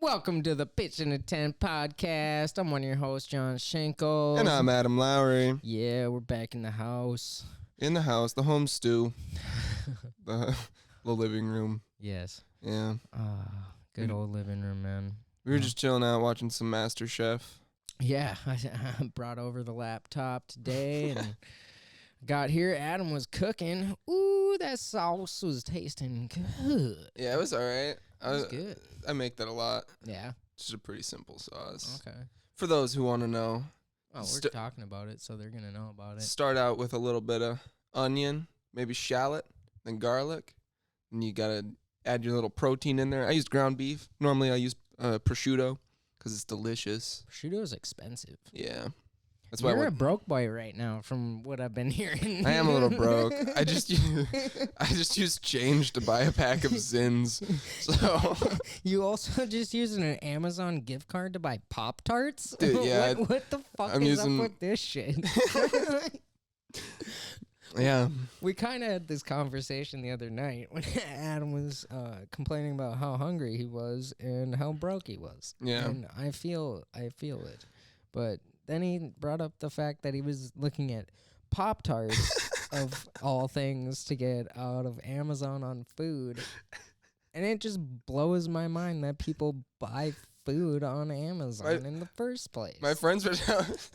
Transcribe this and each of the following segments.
Welcome to the Pitchin a Tent podcast. I'm one of your hosts, John Schenkel. And I'm Adam Lowry. Yeah, we're back in the house. In the house, the home stew, the living room. Yes. Yeah. Good old living room, man. We were just chilling out watching some MasterChef. Yeah, I brought over the laptop today and got here. Adam was cooking. Ooh, that sauce was tasting good. Yeah, it was all right. It was good. I make that a lot. Yeah. It's just a pretty simple sauce. Okay. For those who want to know. Oh, we're talking about it, so they're going to know about it. Start out with a little bit of onion, maybe shallot, then garlic. And you got to add your little protein in there. I used ground beef. Normally I use prosciutto because it's delicious. Prosciutto is expensive. Yeah. That's why You're a broke boy right now, from what I've been hearing. I am a little broke. I just used change to buy a pack of Zins. So you also just using an Amazon gift card to buy Pop-Tarts? Dude, yeah. What the fuck I'm is using- up with this shit? yeah. We kind of had this conversation the other night when Adam was complaining about how hungry he was and how broke he was. Yeah. And I feel it. But then he brought up the fact that he was looking at Pop-Tarts of all things to get out of Amazon on food. And it just blows my mind that people buy food on Amazon in the first place. My friends were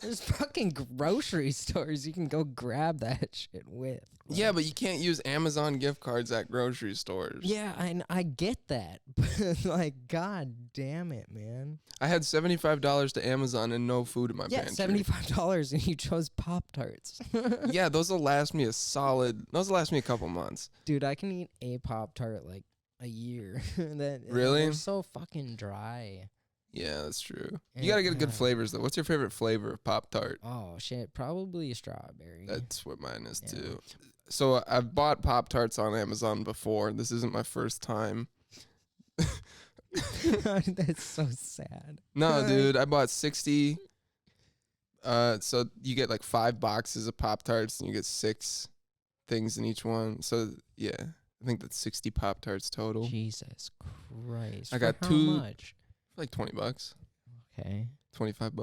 There's fucking grocery stores you can go grab that shit with. Like, yeah, but you can't use Amazon gift cards at grocery stores. yeah, I get that. But, like, god damn it, man. I had $75 to Amazon and no food in my Yeah, pantry. $75 and you chose Pop-Tarts. Yeah, those will last me a couple months. Dude, I can eat a Pop-Tart like a year. Really? They're so fucking dry. Yeah, that's true. And, You gotta get good flavors though. What's your favorite flavor of Pop-Tart? Oh shit, probably strawberry. That's what mine is Yeah. too. So I've bought Pop-Tarts on Amazon before. This isn't my first time. That's so sad. No, dude, I bought 60. So you get like 5 boxes of Pop-Tarts and you get 6 things in each one. So yeah, I think that's 60 Pop-Tarts total. Jesus Christ. I got For how 2 much? for like $20, Okay. $25.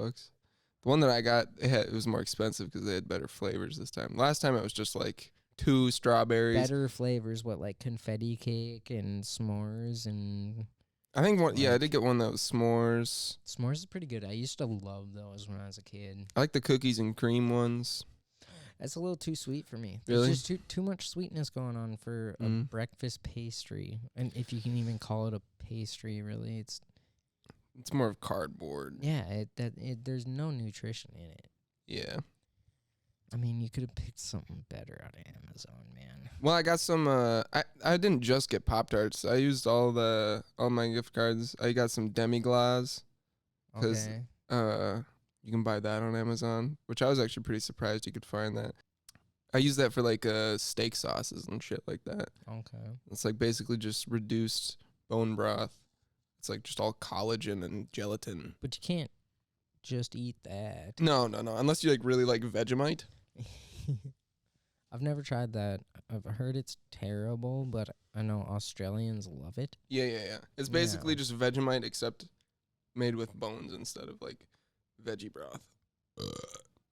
The one that I got, it was more expensive because they had better flavors this time. Last time it was just like 2 strawberries. Better flavors, what, like confetti cake and s'mores and I think one. Yeah, I did get one that was s'mores. s'mores is pretty good. I used to love those when I was a kid. I like the cookies and cream ones. That's a little too sweet for me. Really? There's just too much sweetness going on for a breakfast pastry. And if you can even call it a pastry, really, it's more of cardboard. yeah, there's no nutrition in it. Yeah. I mean, you could have picked something better out of Amazon, man. Well, I got some. I didn't just get Pop-Tarts. I used all my gift cards. I got some demi-glace. 'Cause, Okay. You can buy that on Amazon, which I was actually pretty surprised you could find that. I use that for like steak sauces and shit like that. Okay. It's like basically just reduced bone broth. It's like just all collagen and gelatin. But you can't just eat that. No. Unless you like really like Vegemite. I've never tried that. I've heard it's terrible, but I know Australians love it. Yeah. It's basically Yeah. just Vegemite except made with bones instead of like veggie broth.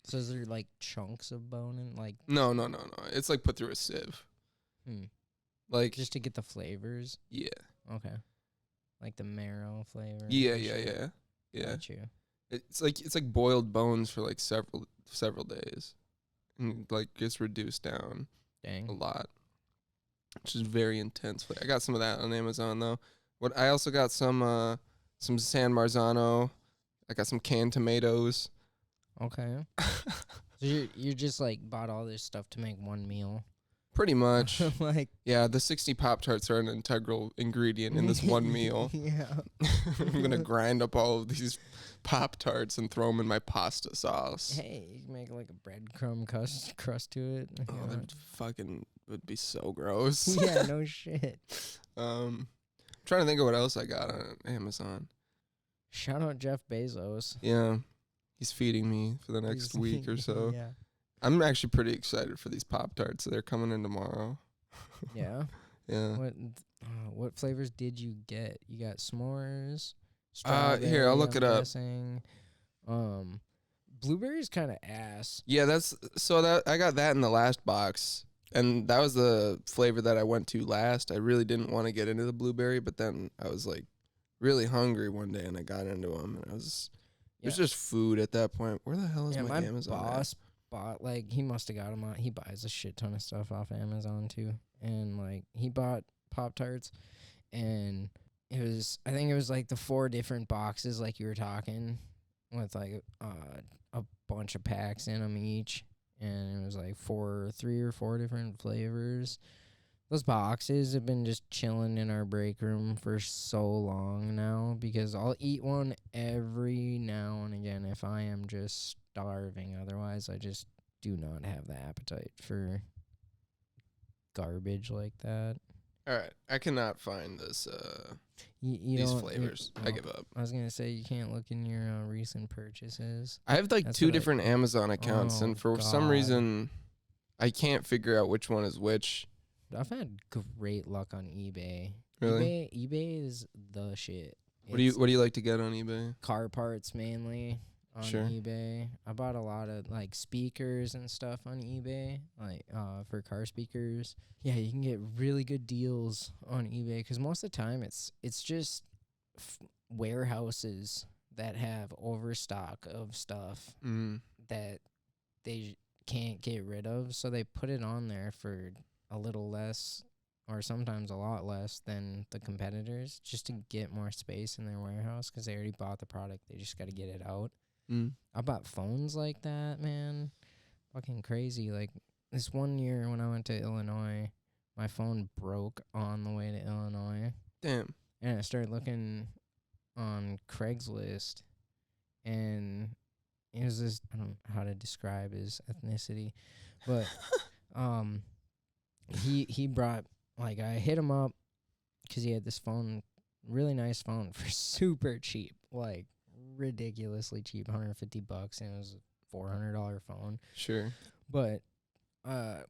So is there like chunks of bone and like No. It's like put through a sieve. Like just to get the flavors? yeah. Okay. Like the marrow flavor. Yeah. Got you. It's like boiled bones for like several days. And like gets reduced down a Dang. lot. Which is very intense. I got some of that on Amazon though. I also got some San Marzano. I got some canned tomatoes. Okay. So you're just like bought all this stuff to make one meal. Pretty much. Like Yeah, the 60 Pop-Tarts are an integral ingredient in this one meal. Yeah. I'm going to grind up all of these Pop-Tarts and throw them in my pasta sauce. Hey, you can make like a breadcrumb crust to it. if you Oh, want. that would be so gross. Yeah, no shit. Trying to think of what else I got on Amazon. Shout out Jeff Bezos. Yeah, he's feeding me for the next week or so. Yeah. I'm actually pretty excited for these Pop-Tarts. They're coming in tomorrow. Yeah. Yeah. What flavors did you get? You got s'mores, Here, I'll look I'm it up. guessing. Blueberry's kind of ass. Yeah, that I got that in the last box, and that was the flavor that I went to last. I really didn't want to get into the blueberry, but then I was like really hungry one day, and I got into them, and it was just food at that point. Where the hell is my Amazon boss bought, like, he must have got them on. He buys a shit ton of stuff off Amazon too, and like he bought Pop-Tarts, and I think it was like the 4 different boxes, like you were talking, with like a bunch of packs in them each, and it was like 3 or 4 different flavors. Those boxes have been just chilling in our break room for so long now, because I'll eat one every now and again if I am just starving. Otherwise, I just do not have the appetite for garbage like that. All right, I cannot find this. You these flavors. I give up. I was gonna say you can't look in your recent purchases. I have like 2 different Amazon accounts, and for some reason, I can't figure out which one is which. I've had great luck on eBay. Really? eBay is the shit. What do you like to get on eBay? Car parts mainly on eBay. I bought a lot of like speakers and stuff on eBay, like for car speakers. Yeah, you can get really good deals on eBay, because most of the time it's just warehouses that have overstock of stuff that they can't get rid of, so they put it on there for a little less, or sometimes a lot less than the competitors, just to get more space in their warehouse, because they already bought the product. They just got to get it out. I bought phones like that, man. Fucking crazy. Like, this one year when I went to Illinois, my phone broke on the way to Illinois. Damn. And I started looking on Craigslist, and it was this, I don't know how to describe his ethnicity, but he brought, like, I hit him up because he had this phone, really nice phone for super cheap, like ridiculously cheap, $150, and it was a $400 phone. Sure. But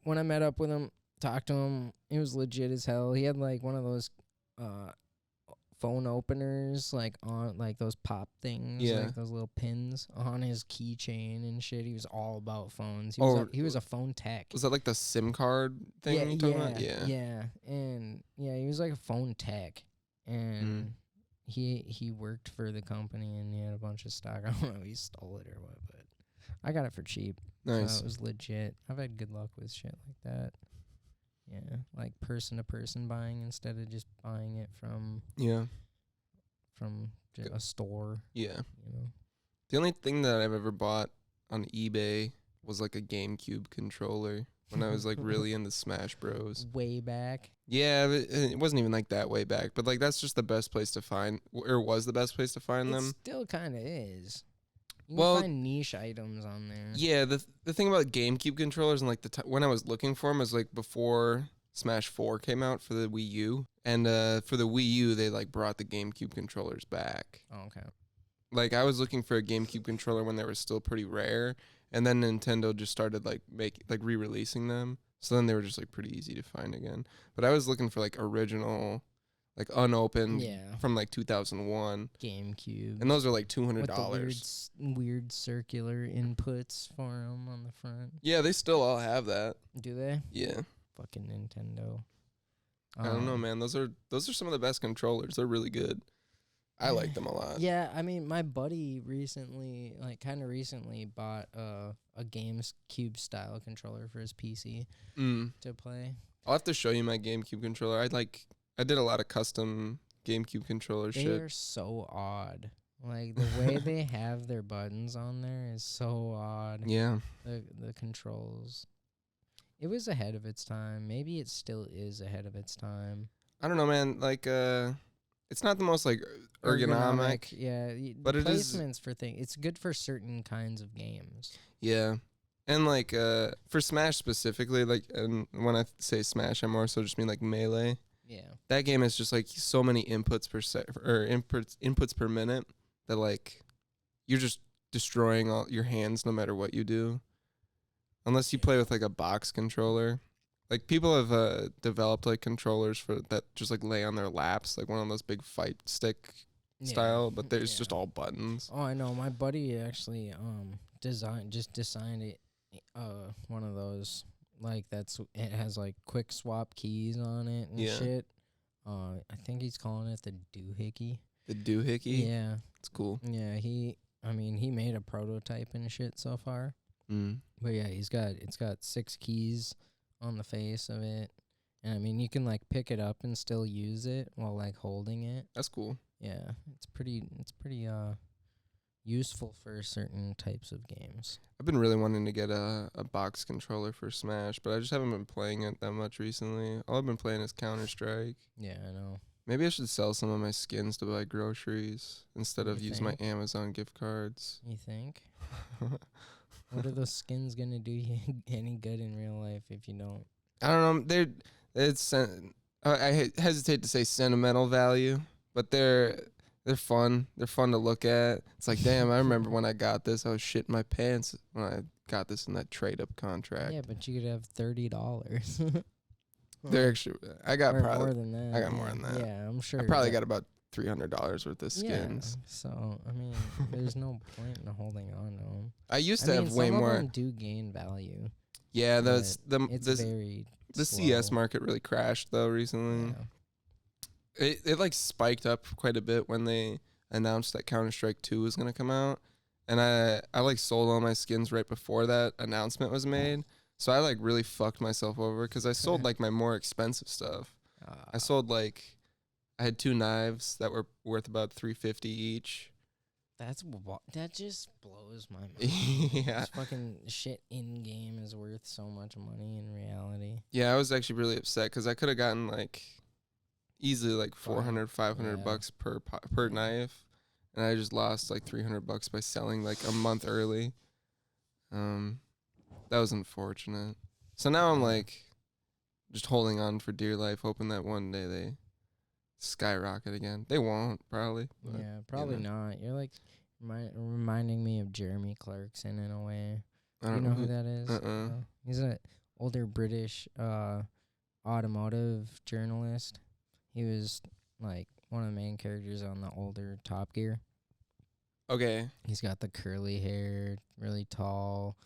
when I met up with him, talked to him, it was legit as hell. He had like one of those phone openers, like on like those pop things, like those little pins on his keychain and shit. He was all about phones. He was a phone tech. Was that like the SIM card thing? Yeah. And yeah, he was like a phone tech, and he worked for the company, and he had a bunch of stock. I don't know if he stole it or what, but I got it for cheap. Nice. So it was legit. I've had good luck with shit like that. Yeah, like person-to-person buying instead of just buying it from a store. Yeah. You know? The only thing that I've ever bought on eBay was like a GameCube controller when I was like really into Smash Bros. Way back. Yeah, it wasn't even like that way back, but like that's just the best place to find, or was the best place to find them. It still kind of is. You can find niche items on there. Yeah, the thing about GameCube controllers and like when I was looking for them was like before Smash 4 came out for the Wii U, and for the Wii U they like brought the GameCube controllers back. Oh, okay. Like I was looking for a GameCube controller when they were still pretty rare, and then Nintendo just started like re-releasing them, so then they were just like pretty easy to find again. But I was looking for like original, like unopened, from like 2001 GameCube, and those are like $200. With the weird circular inputs for them on the front. Yeah, they still all have that. Do they? Yeah. Fucking Nintendo. I don't know, man. Those are some of the best controllers. They're really good. I like them a lot. Yeah, I mean, my buddy recently bought a GameCube style controller for his PC to play. I'll have to show you my GameCube controller. I did a lot of custom GameCube controller shit. They're so odd. Like, the way they have their buttons on there is so odd. Yeah. The controls. It was ahead of its time. Maybe it still is ahead of its time. I don't know, man. Like, it's not the most, like, ergonomic. Yeah. But it is. Placements for things. It's good for certain kinds of games. Yeah. And, like, for Smash specifically, like, and when I say Smash, I more so just mean, like, Melee. Yeah. That game is just, like, so many inputs per minute that, like, you're just destroying all your hands no matter what you do. Unless you play with, like, a box controller. Like, people have developed, like, controllers that just, like, lay on their laps. Like, one of those big fight stick style, but there's yeah. just all buttons. Oh, I know. My buddy actually designed it. One of those it has like quick swap keys on it and Yeah. shit. I think he's calling it the doohickey. The doohickey? Yeah. It's cool. Yeah, he made a prototype and shit so far. Mm. But yeah, it's got 6 keys on the face of it. And I mean, you can like pick it up and still use it while like holding it. That's cool. Yeah, it's pretty useful for certain types of games. I've been really wanting to get a box controller for Smash, but I just haven't been playing it that much recently. All I've been playing is Counter-Strike. Yeah, I know. Maybe I should sell some of my skins to buy groceries instead of use my Amazon gift cards. You think? What are those skins gonna do you any good in real life if you don't? I don't know. I hesitate to say sentimental value, but they're fun. They're fun to look at. It's like, damn, I remember when I got this. I was shitting my pants when I got this in that trade-up contract. Yeah, but you could have $30. They're actually. I got or probably more than that. I got more than that. Yeah, I'm sure. I probably got about $300 worth of skins. Yeah, so I mean, there's no point in holding on to them. I used to have way some more. Of them do gain value. Yeah, It's very the slow. CS market really crashed though recently. Yeah. It like spiked up quite a bit when they announced that Counter-Strike 2 was gonna come out, and I like sold all my skins right before that announcement was made. So I like really fucked myself over because I sold like my more expensive stuff. I sold like I had 2 knives that were worth about $350 each. That just blows my mind. Yeah. This fucking shit in game is worth so much money in reality. Yeah, I was actually really upset because I could have gotten like easily like $400, $500 per knife, and I just lost like $300 by selling like a month early. That was unfortunate. So now I'm like just holding on for dear life, hoping that one day they skyrocket again. They won't, probably. But, Yeah, probably not. You're like reminding me of Jeremy Clarkson in a way. I You don't know who that is? Uh-uh. He's an older British automotive journalist. He was like one of the main characters on the older Top Gear. Okay. He's got the curly hair, really tall,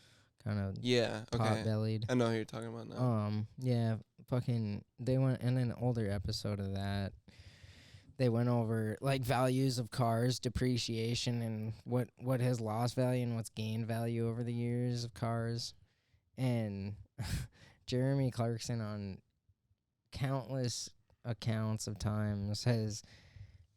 kind of Yeah. Okay. pot-bellied. I know who you're talking about now. Yeah, they went in an older episode of that. They went over like values of cars, depreciation, and what has lost value and what's gained value over the years of cars. And Jeremy Clarkson on countless accounts of times has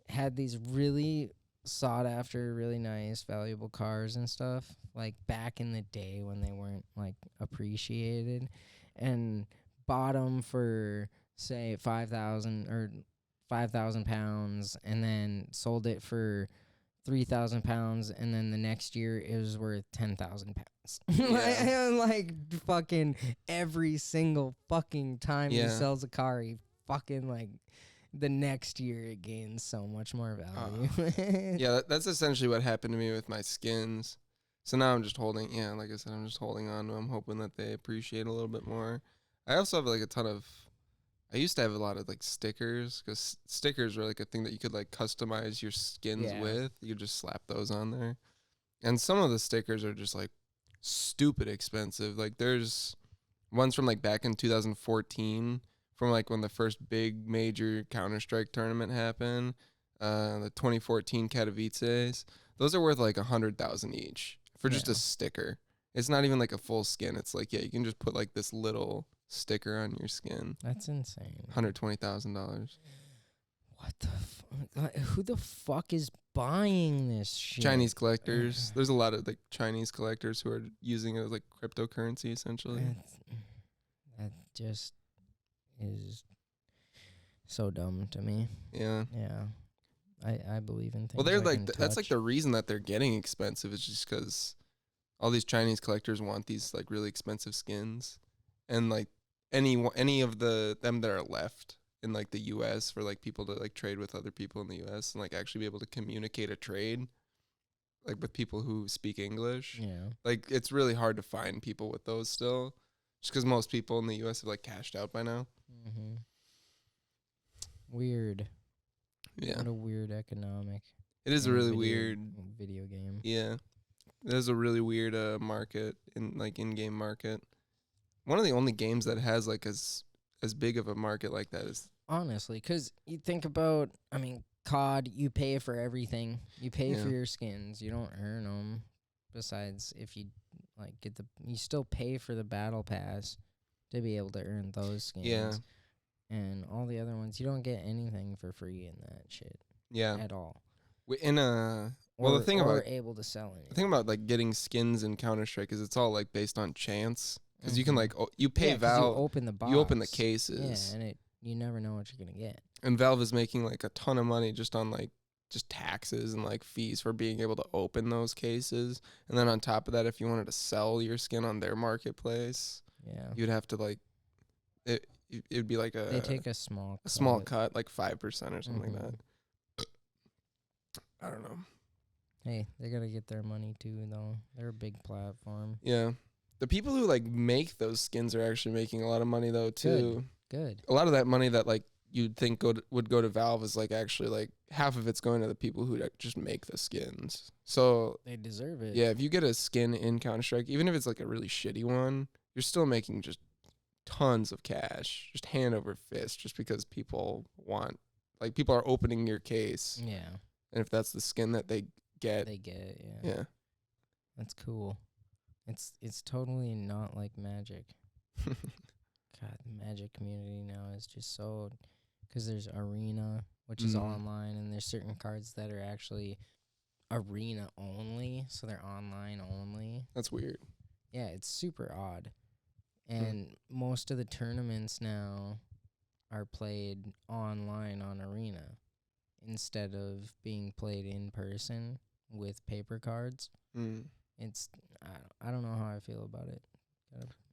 had these really sought after, really nice, valuable cars and stuff, like back in the day when they weren't like appreciated, and bought them for say 5,000 or 5,000 pounds, and then sold it for 3,000 pounds, and then the next year it was worth 10,000 pounds. Yeah. like fucking every single fucking time he Yeah. sells a car, he fucking like the next year it gains so much more value. Yeah, that's essentially what happened to me with my skins. So now I'm just holding, like I said, I'm just holding on to them, hoping that they appreciate a little bit more. I also have like a ton of, I used to have a lot of like stickers, because stickers were like a thing that you could like customize your skins with. You could just slap those on there. And some of the stickers are just like stupid expensive. Like there's ones from like back in 2014, from like when the first big major Counter-Strike tournament happened, the 2014 Katowices. Those are worth like 100,000 each for just a sticker. It's not even like a full skin. It's like, you can just put like this little sticker on your skin. That's insane. $120,000. What the fuck? Who the fuck is buying this shit? Chinese collectors. There's a lot of like Chinese collectors who are using it as like cryptocurrency essentially. That just is so dumb to me. Yeah. Yeah. I believe in things. Well, they're I like can that's like touch. the reason that they're getting expensive is just because all these Chinese collectors want these like really expensive skins, and like any of them that are left in like the U.S. for like people to like trade with other people in the U.S. and like actually be able to communicate a trade, like with people who speak English. Yeah. Like it's really hard to find people with those still, just because most people in the U.S. have like cashed out by now. Mm-hmm. Weird. Yeah. What a weird economic. It is a and really video- weird. video game. Yeah. There's a really weird market in-game market. One of the only games that has like as big of a market like that is Honestly, because you think about, I mean, COD, you pay for everything. You pay for Yeah. your skins. You don't earn them. Besides, if you like you still pay for the battle pass to be able to earn those skins. Yeah. And all the other ones, you don't get anything for free in that shit yeah. at all. In a well, Or, the thing or about able to sell it. the thing about like getting skins in Counter-Strike is it's all like based on chance because you can like you pay you Valve, open the box. you open the cases, Yeah, and you never know what you're gonna get. and Valve is making like a ton of money just on like just taxes and like fees for being able to open those cases. And then on top of that, if you wanted to sell your skin on their marketplace, Yeah. you'd have to like it'd be like They take a small cut, like 5% or something like that. I don't know. Hey, they gotta get their money too, though. They're a big platform. Yeah. The people who like make those skins are actually making a lot of money though too. Good. A lot of that money that like you'd think would go to Valve is like actually like half of it's going to the people who just make the skins. So They deserve it. yeah, if you get a skin in Counter-Strike, even if it's like a really shitty one, you're still making just tons of cash, just hand over fist, just because people are opening your case. Yeah. And if that's the skin that they get, Yeah. That's cool. It's totally not like Magic. God, the Magic community now is just so, because there's Arena, which is online, and there's certain cards that are actually Arena only, so they're online only. That's weird. Yeah, it's super odd. And most of the tournaments now are played online on Arena instead of being played in person with paper cards. It's I don't know how I feel about it.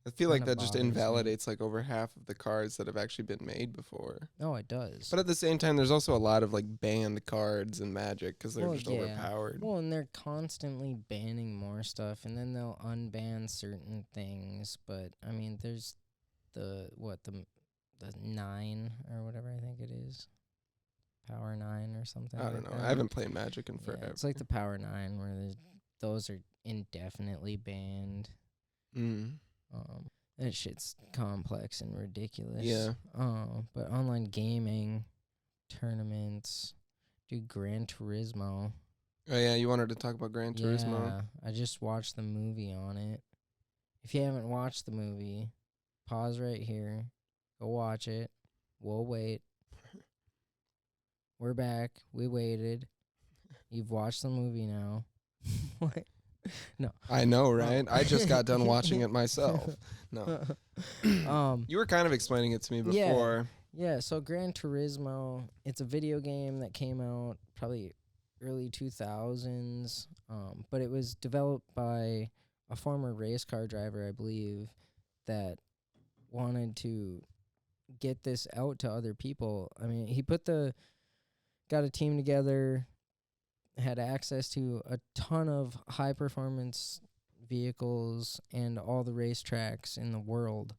I feel like Kinda that just bothers me. invalidates like over half of the cards that have actually been made before. No, it does. But at the same time, there's also a lot of like banned cards in Magic because they're just overpowered. Well, and they're constantly banning more stuff, and then they'll unban certain things. But I mean, there's the 9 or whatever I think it is, Power 9 or something. I don't know. I haven't played Magic in forever. It's like the Power 9 where those are indefinitely banned. That shit's complex and ridiculous. Yeah. But online gaming tournaments, dude, Gran Turismo. Oh yeah, you wanted to talk about Gran Turismo? Yeah, I just watched the movie on it. If you haven't watched the movie, pause right here. Go watch it. We'll wait. We're back. We waited. You've watched the movie now. What? No. I know, right? I just got done watching it myself. No. You were kind of explaining it to me before. Yeah, so Gran Turismo, it's a video game that came out probably early 2000s, but it was developed by a former race car driver, I believe, that wanted to get this out to other people. I mean, he got a team together, had access to a ton of high-performance vehicles and all the racetracks in the world,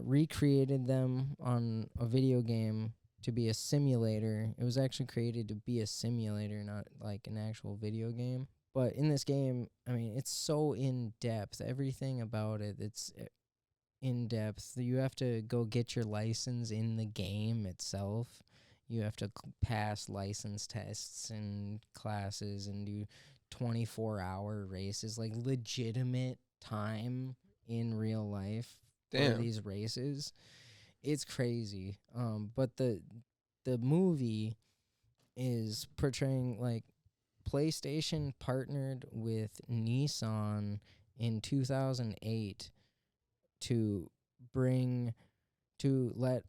recreated them on a video game to be a simulator. It was actually created to be a simulator, not like an actual video game. But in this game, I mean, it's so in-depth. Everything about it, it's in-depth. You have to go get your license in the game itself. You have to pass license tests and classes and do 24-hour races, like legitimate time in real life for these races. It's crazy. But the movie is portraying like PlayStation partnered with Nissan in 2008 to let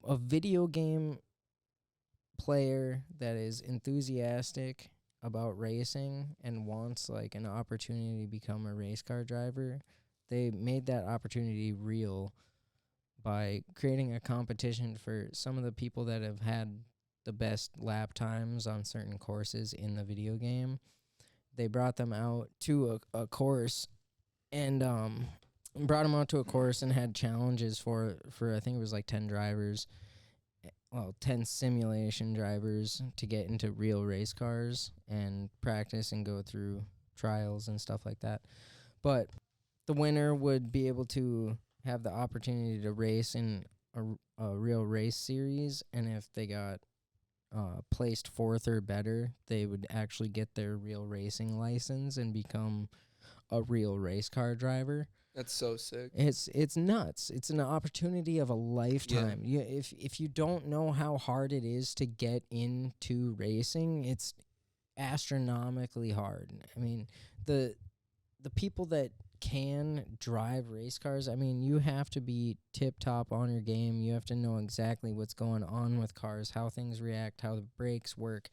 a video game player that is enthusiastic about racing and wants like an opportunity to become a race car driver. They made that opportunity real by creating a competition for some of the people that have had the best lap times on certain courses in the video game. They brought them out to a course and had challenges for I think it was like 10 drivers, 10 simulation drivers to get into real race cars and practice and go through trials and stuff like that. But the winner would be able to have the opportunity to race in a real race series, and if they got placed fourth or better, they would actually get their real racing license and become a real race car driver. That's so sick. It's nuts. It's an opportunity of a lifetime. Yeah. If you don't know how hard it is to get into racing, it's astronomically hard. I mean, the people that can drive race cars, I mean, you have to be tip-top on your game. You have to know exactly what's going on with cars, how things react, how the brakes work,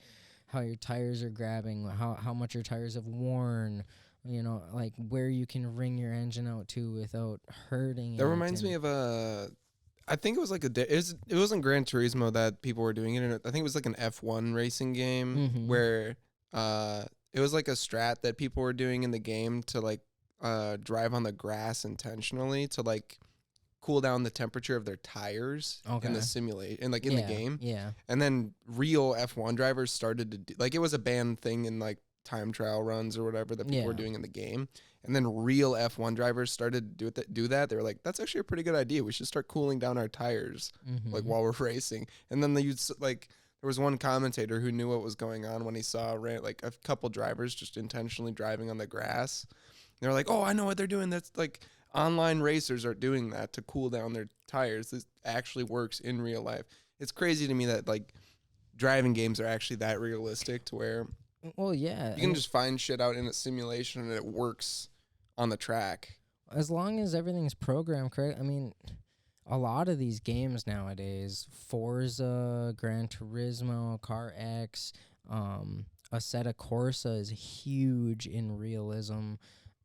how your tires are grabbing, how much your tires have worn, like where you can wring your engine out to without hurting. That reminds me of I think it was like it wasn't Gran Turismo that people were doing it. I think it was like an F1 racing game where it was like a strat that people were doing in the game to like drive on the grass intentionally to like cool down the temperature of their tires in the simulate and like in the game. Yeah. And then real F1 drivers started to do, like, it was a banned thing in like time trial runs or whatever that people were doing in the game. And then real F1 drivers started to do that. They were like, that's actually a pretty good idea. We should start cooling down our tires like while we're racing. And then they used like, there was one commentator who knew what was going on when he saw like a couple drivers just intentionally driving on the grass. And they're like, oh, I know what they're doing. That's like online racers are doing that to cool down their tires. This actually works in real life. It's crazy to me that like driving games are actually that realistic to where you can just find shit out in a simulation and it works on the track. As long as everything's programmed correct. I mean, a lot of these games nowadays, Forza, Gran Turismo, Car X, Assetto Corsa is huge in realism.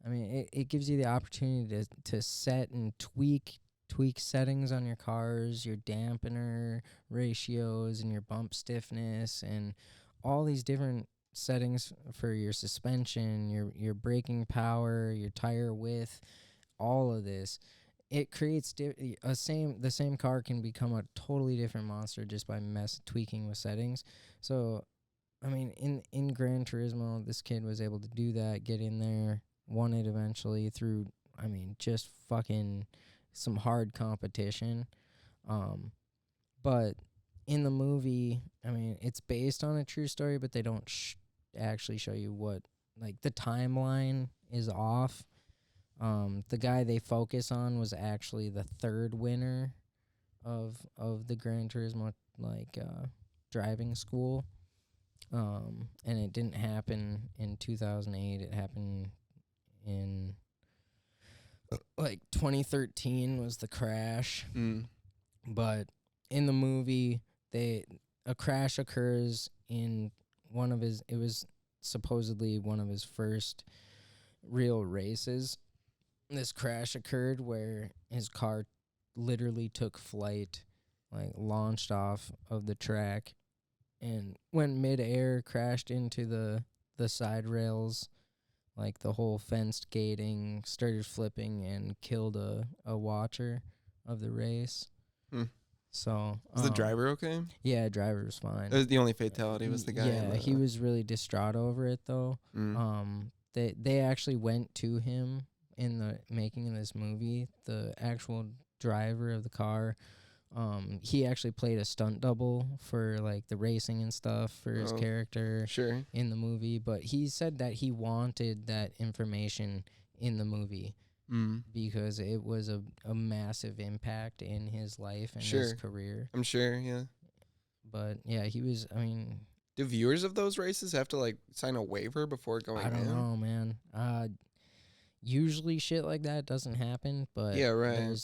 I mean, it gives you the opportunity to set and tweak settings on your cars, your dampener ratios and your bump stiffness and all these different settings for your suspension, your braking power, your tire width, all of this. It creates the same car can become a totally different monster just by tweaking with settings. So, I mean, in Gran Turismo, this kid was able to do that, get in there, won it eventually through, I mean, just fucking some hard competition. But in the movie, I mean, it's based on a true story, but they don't actually show you what, like, the timeline is off. The guy they focus on was actually the third winner of the Gran Turismo, like, driving school. And it didn't happen in 2008. It happened in, like, 2013 was the crash. But in the movie, a crash occurs in it was supposedly one of his first real races. This crash occurred where his car literally took flight, like launched off of the track and went midair, crashed into the side rails, like the whole fenced gating, started flipping and killed a watcher of the race. So was the driver okay? Yeah, driver was fine. The only fatality was the guy. Yeah, he was really distraught over it though. They actually went to him in the making of this movie. The actual driver of the car, he actually played a stunt double for like the racing and stuff for his character in the movie. But he said that he wanted that information in the movie. Because it was a massive impact in his life and his career. I'm sure, yeah. But, yeah, he was, I mean... Do viewers of those races have to, like, sign a waiver before going in? I don't know, man. Usually shit like that doesn't happen, but yeah, right.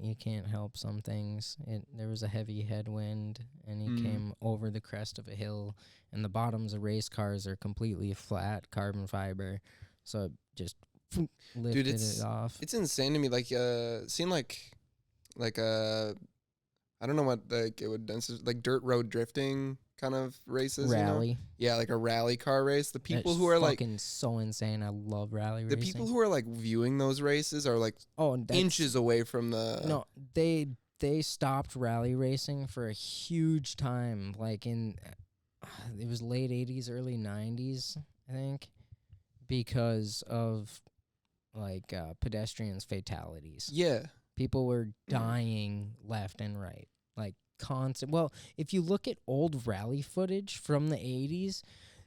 You can't help some things. There was a heavy headwind, and he came over the crest of a hill, and the bottoms of race cars are completely flat carbon fiber, so it just... lifted it off. It's insane to me. Like, seem like I don't know what like it would like dirt road drifting kind of races. Rally. You know? Yeah, like a rally car race. The people who are like fucking so insane. I love rally racing. The people who are like viewing those races are like inches away from the. No, they they stopped rally racing for a huge time, like in it was late 80s, early 90s, I think, because of like pedestrians fatalities. Yeah. People were dying left and right, like constant. Well, if you look at old rally footage from the 80s,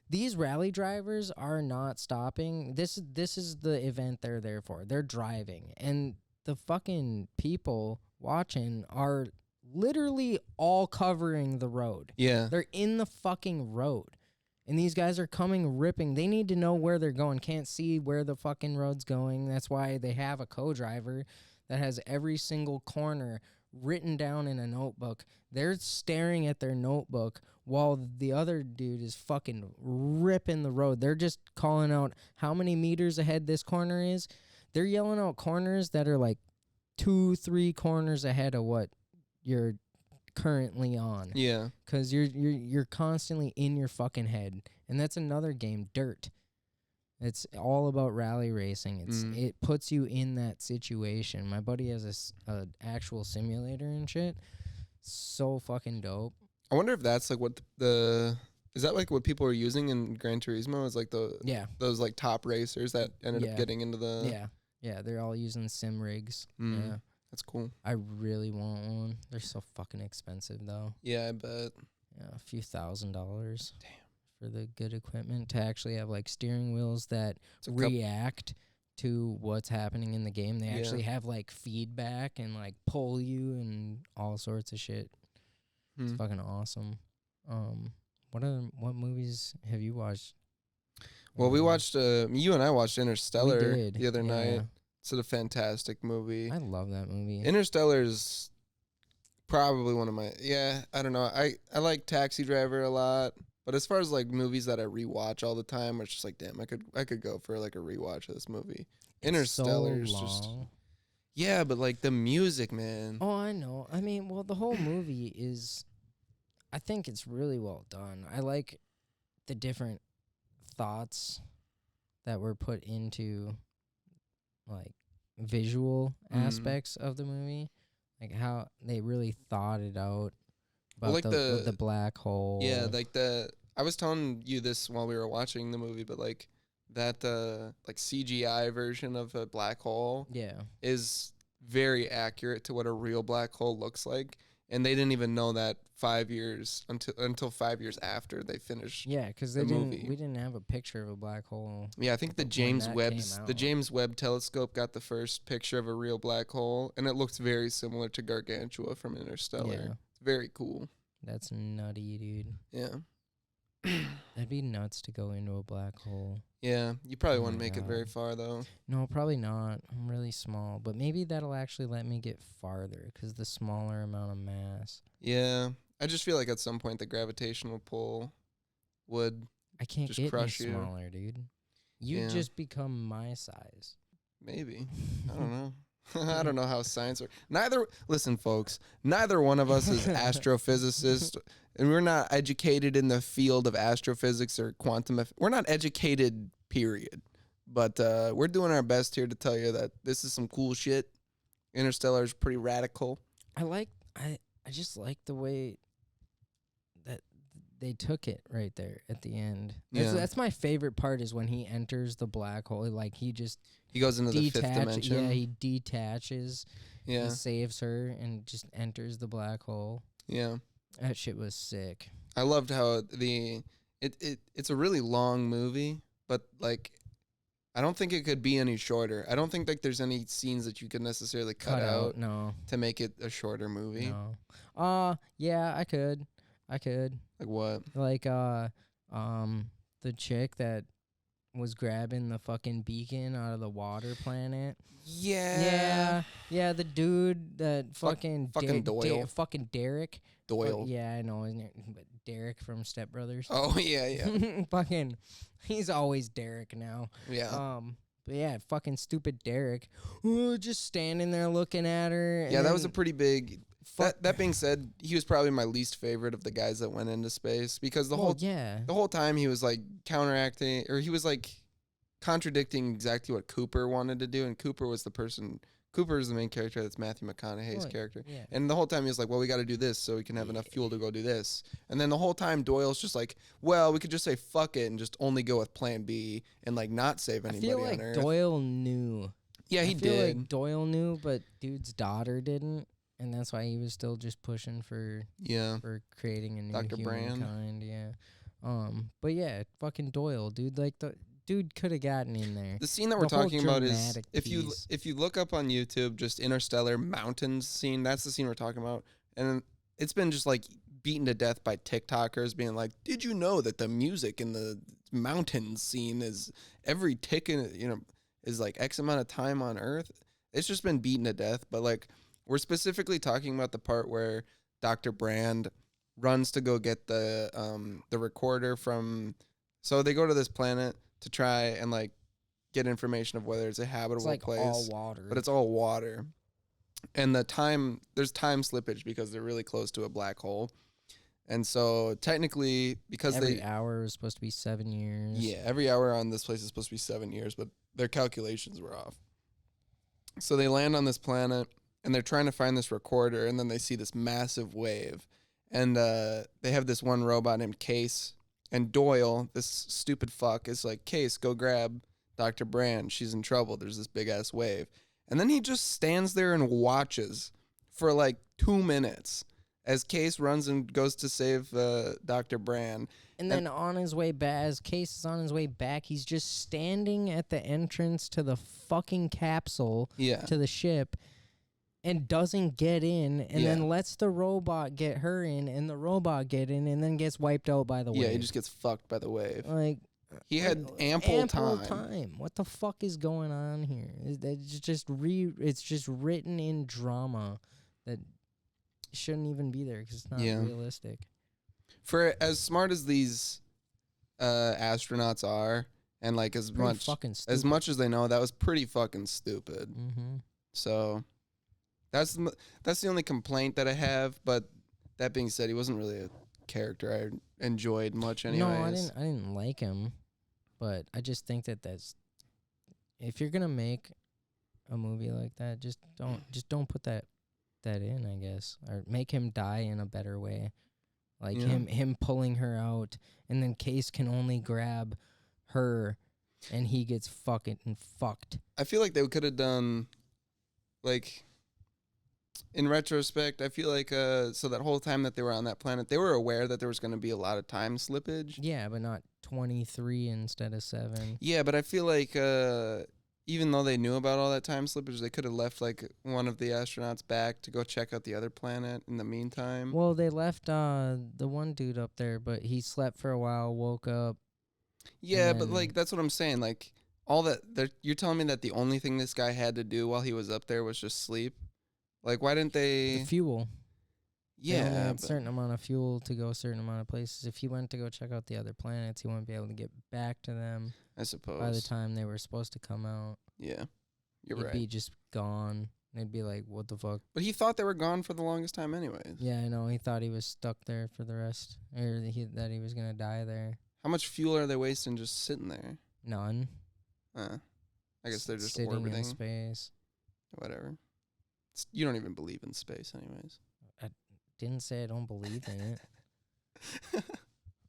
these rally drivers are not stopping. This is the event they're there for. They're driving, and the fucking people watching are literally all covering the road. Yeah. They're in the fucking road. And these guys are coming ripping. They need to know where they're going. Can't see where the fucking road's going. That's why they have a co-driver that has every single corner written down in a notebook. They're staring at their notebook while the other dude is fucking ripping the road. They're just calling out how many meters ahead this corner is. They're yelling out corners that are like 2-3 corners ahead of what you're currently on. Yeah. Because you're constantly in your fucking head. And that's another game, Dirt. It's all about rally racing. It puts you in that situation. My buddy has a actual simulator and shit. So fucking dope. I wonder if that's like what is that like what people are using in Gran Turismo? Is like those like top racers that ended up getting into the yeah, they're all using sim rigs. Yeah. That's cool. I really want one. They're so fucking expensive though. Yeah, I bet. Yeah, a few $1,000. Damn. For the good equipment to actually have like steering wheels that react to what's happening in the game. They actually have like feedback and like pull you and all sorts of shit. It's fucking awesome. What movies have you watched? Well, we watched you and I watched Interstellar the other night. It's a fantastic movie. I love that movie. Interstellar is probably one of my I don't know. I like Taxi Driver a lot. But as far as like movies that I rewatch all the time, it's just like, damn, I could go for like a rewatch of this movie. Interstellar is just but like the music, man. Oh, I know. I mean, well, the whole movie is, I think it's really well done. I like the different thoughts that were put into like visual aspects of the movie, like how they really thought it out. About like the black hole. Yeah, like I was telling you this while we were watching the movie, but like that like CGI version of a black hole is very accurate to what a real black hole looks like. And they didn't even know that 5 years until 5 years after they finished. Yeah, because we didn't have a picture of a black hole. Yeah, I think the James Webb telescope got the first picture of a real black hole, and it looks very similar to Gargantua from Interstellar. Yeah. Very cool. That's nutty, dude. Yeah. That'd be nuts to go into a black hole. Yeah, you probably wouldn't make it very far, though. No, probably not. I'm really small. But maybe that'll actually let me get farther because the smaller amount of mass. Yeah. I just feel like at some point the gravitational pull would I can't just get crush any you. Smaller, dude. You just become my size. Maybe. I don't know. I don't know how science works. Listen, folks, neither one of us is astrophysicists, and we're not educated in the field of astrophysics or quantum. We're not educated, period. But we're doing our best here to tell you that this is some cool shit. Interstellar is pretty radical. I just like the way that they took it right there at the end. That's my favorite part is when he enters the black hole. Like he goes into the fifth dimension. Yeah, he detaches. Yeah, he saves her and just enters the black hole. Yeah, that shit was sick. I loved how it's a really long movie, but like I don't think it could be any shorter. I don't think like there's any scenes that you could necessarily cut out to make it a shorter movie. No. Yeah, I could. Like what? Like the chick that was grabbing the fucking beacon out of the water planet. Yeah. Yeah, the dude that fucking Doyle. Fucking Derek. Doyle. Yeah, I know his name, but Derek from Step Brothers. Oh, yeah. Fucking, he's always Derek now. Yeah. But yeah, fucking stupid Derek. Just standing there looking at her. Yeah, that was a pretty big... That being said, he was probably my least favorite of the guys that went into space because the whole time he was like counteracting, or he was like contradicting exactly what Cooper wanted to do, and Cooper was the person Cooper is the main character. That's Matthew McConaughey's character. Yeah. And the whole time he's like, well, we got to do this so we can have enough fuel to go do this. And then the whole time Doyle's just like, well, we could just say fuck it and just only go with plan B and like not save anybody I feel like on Earth. Doyle knew. Yeah, he did. I feel like Doyle knew, but dude's daughter didn't. And that's why he was still just pushing for creating a new Dr. Brand. humankind. Yeah. But yeah, fucking Doyle, dude. Like the dude could have gotten in there. The scene that we're talking about is if you look up on YouTube just Interstellar mountains scene, that's the scene we're talking about. And it's been just like beaten to death by TikTokers being like, "Did you know that the music in the mountains scene is every tick in is like X amount of time on Earth?" It's just been beaten to death, but like we're specifically talking about the part where Dr. Brand runs to go get the recorder from. So they go to this planet to try and like get information of whether it's a habitable place. It's all water. But it's all water. And there's time slippage because they're really close to a black hole. And so technically, because every hour is supposed to be 7 years. Yeah, every hour on this place is supposed to be 7 years, but their calculations were off. So they land on this planet and they're trying to find this recorder, and then they see this massive wave. And they have this one robot named Case. And Doyle, this stupid fuck, is like, Case, go grab Dr. Brand. She's in trouble. There's this big-ass wave. And then he just stands there and watches for like 2 minutes as Case runs and goes to save Dr. Brand. And then on his way back, as Case is on his way back, he's just standing at the entrance to the fucking capsule, to the ship, and doesn't get in, and then lets the robot get her in, and the robot get in, and then gets wiped out by the wave. Yeah, he just gets fucked by the wave. Like, he had ample time. What the fuck is going on here? It's just written in drama that shouldn't even be there because it's not realistic. For as smart as these astronauts are, and like as much as they know, that was pretty fucking stupid. Mm-hmm. So that's the only complaint that I have. But that being said, he wasn't really a character I enjoyed much anyways. No, I didn't like him, but I just think that's if you're gonna make a movie like that, just don't put that in, I guess, or make him die in a better way, like him pulling her out, and then Case can only grab her, and he gets fucked. I feel like they could have done, like, in retrospect, I feel like so that whole time that they were on that planet, they were aware that there was going to be a lot of time slippage. Yeah, but not 23 instead of 7. Yeah, but I feel like even though they knew about all that time slippage, they could have left like one of the astronauts back to go check out the other planet in the meantime. Well, they left the one dude up there, but he slept for a while, woke up. Yeah, but like that's what I'm saying. Like all that, you're telling me that the only thing this guy had to do while he was up there was just sleep. Like, why didn't they... The fuel. Yeah. They only had a certain amount of fuel to go a certain amount of places. If he went to go check out the other planets, he wouldn't be able to get back to them. I suppose. By the time they were supposed to come out. Yeah. You're right. right. He'd be just gone. They'd be like, what the fuck? But he thought they were gone for the longest time anyways. Yeah, I know. He thought he was stuck there for the rest. Or that he was going to die there. How much fuel are they wasting just sitting there? None. I guess they're just sitting orbiting. In space. Whatever. You don't even believe in space anyways. I didn't say I don't believe in it.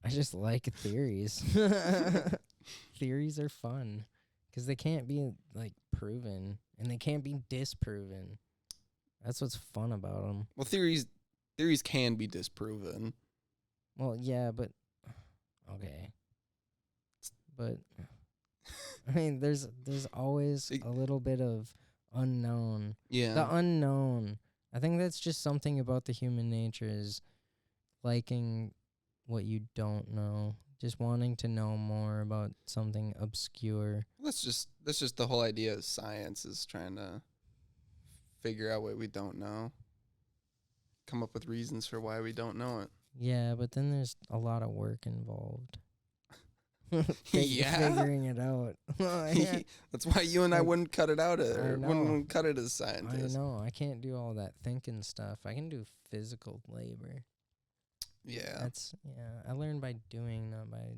I just like theories. Theories are fun because they can't be like proven and they can't be disproven. That's what's fun about them. Well, theories can be disproven. Well, yeah, but okay. But I mean, there's always a little bit of unknown. Yeah. The unknown. I think that's just something about the human nature is liking what you don't know. Just wanting to know more about something obscure. That's just the whole idea of science is trying to figure out what we don't know. Come up with reasons for why we don't know it. Yeah, but then there's a lot of work involved. Yeah, figuring it out. Yeah. That's why you and I wouldn't cut it out, wouldn't cut it as scientists. I know. I can't do all that thinking stuff. I can do physical labor. Yeah, I learned by doing, not by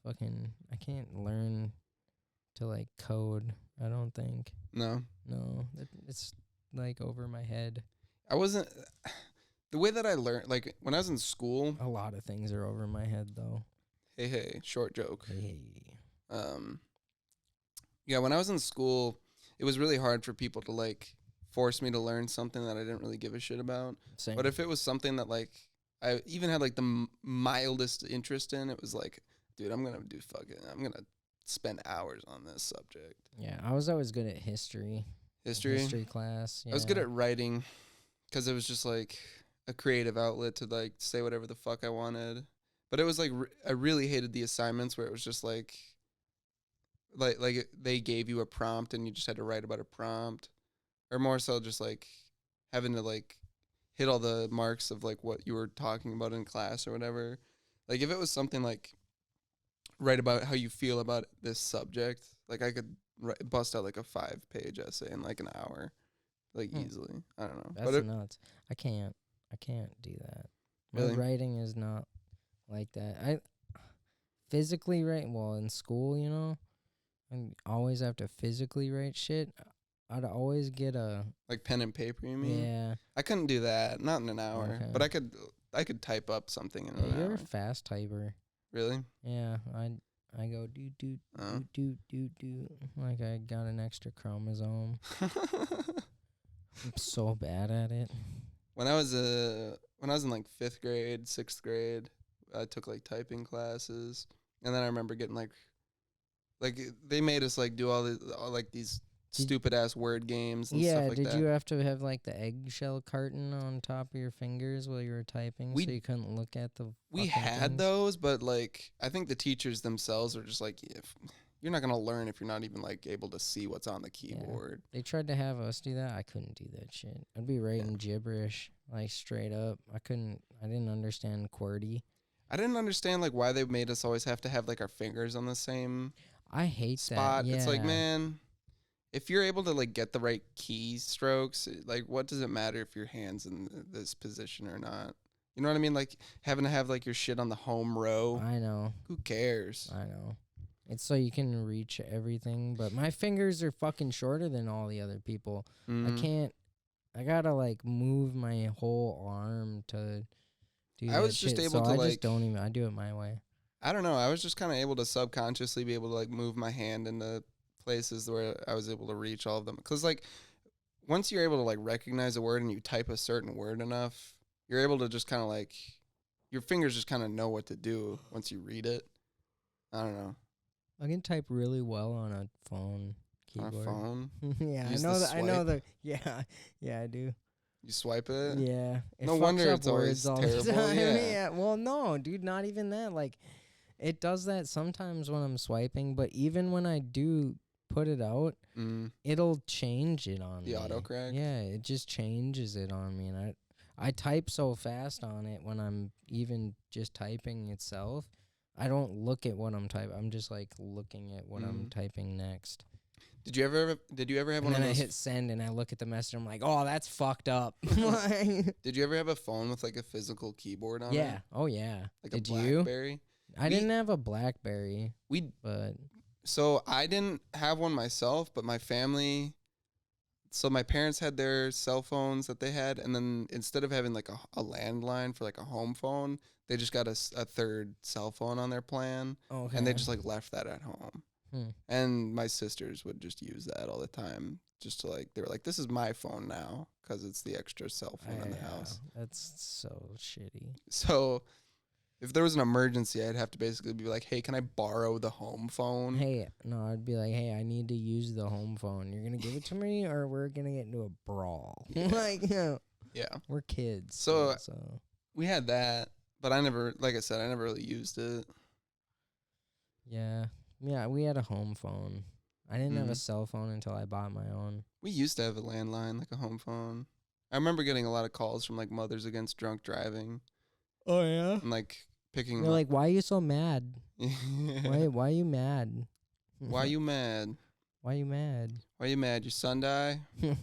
fucking. I can't learn to like code. I don't think. No. No, it's like over my head. I wasn't. The way that I learned, like when I was in school. A lot of things are over my head though. Hey, short joke. Hey. Yeah, when I was in school, it was really hard for people to like force me to learn something that I didn't really give a shit about. Same. But if it was something that like I even had like the mildest interest in, it was like, dude, I'm gonna spend hours on this subject. Yeah, I was always good at history. History class. Yeah. I was good at writing because it was just like a creative outlet to like say whatever the fuck I wanted. But it was like I really hated the assignments where it was just like they gave you a prompt and you just had to write about a prompt, or more so just like having to like hit all the marks of like what you were talking about in class or whatever. Like if it was something like write about how you feel about this subject, like I could bust out like a 5-page essay in like an hour, like easily. I don't know. That's nuts. I can't do that. Really? My writing is not like that. I physically write well in school, you know. I always have to physically write shit. I'd always get a like pen and paper. You mean? Yeah. I couldn't do that. Not in an hour, Okay. but I could type up something in an You're hour. a fast typer. Really? Yeah. I go do like I got an extra chromosome. I'm so bad at it. When I was in like 5th grade, 6th grade, I took like typing classes, and then I remember getting like they made us like do all these stupid ass word games and stuff like that. Yeah, did you have to have like the eggshell carton on top of your fingers while you were typing so you couldn't look at the We had things? those, but like I think the teachers themselves are just like, you're not gonna learn if you're not even like able to see what's on the keyboard. They tried to have us do that. I couldn't do that shit. I'd be writing gibberish, like straight up. I didn't understand QWERTY. I didn't understand like why they made us always have to have like our fingers on the same I hate spot. that. Yeah. It's like, man, if you're able to like get the right key strokes, like what does it matter if your hand's in this position or not? You know what I mean? Like having to have like your shit on the home row. I know. Who cares? I know. It's so you can reach everything, but my fingers are fucking shorter than all the other people. I gotta like move my whole arm to do that. I was just shit, able so to I just don't even. I do it my way. I don't know. I was just kind of able to subconsciously be able to like move my hand into places where I was able to reach all of them. Because like once you're able to like recognize a word and you type a certain word enough, you're able to just kind of like your fingers just kind of know what to do once you read it. I don't know. I can type really well on a phone keyboard. On a phone? Yeah, Use I know the that. I know swipe? that. Yeah, I do. You swipe it? Yeah. It No fucks wonder up it's always words all the terrible, time. yeah. Well, no, dude, not even that. Like, it does that sometimes when I'm swiping, but even when I do put it out, it'll change it on me. The autocorrect? Yeah, it just changes it on me, and I type so fast on it when I'm even just typing itself. I don't look at what I'm typing. I'm just like looking at what I'm typing next. Did you ever have one of And then I those? hit send and I look at the message. I'm like, oh, that's fucked up. Did you ever have a phone with like a physical keyboard on it? Yeah. Oh yeah. Like Did a you? BlackBerry? I didn't have a BlackBerry, but So I didn't have one myself, but my family. So my parents had their cell phones that they had, and then instead of having like a landline for like a home phone, they just got a third cell phone on their plan, okay. and they just like left that at home. Hmm. And my sisters would just use that all the time, just to like they were like, this is my phone now because it's the extra cell phone in the house. That's so shitty. So if there was an emergency, I'd have to basically be like, hey, can I borrow the home phone? Hey, no, I'd be like, hey, I need to use the home phone. You're gonna give it to me, or we're gonna get into a brawl. Like, Yeah. We're kids. So so we had that, but I never, like I said, I never really used it. yeah, we had a home phone. I didn't have a cell phone until I bought my own. We used to have a landline, like a home phone. I remember getting a lot of calls from like mothers against drunk driving. Oh yeah. And like picking. They're like, why are you so mad? Yeah. Why are you mad? Why you mad? Why you mad? Why you mad? Your son die? Should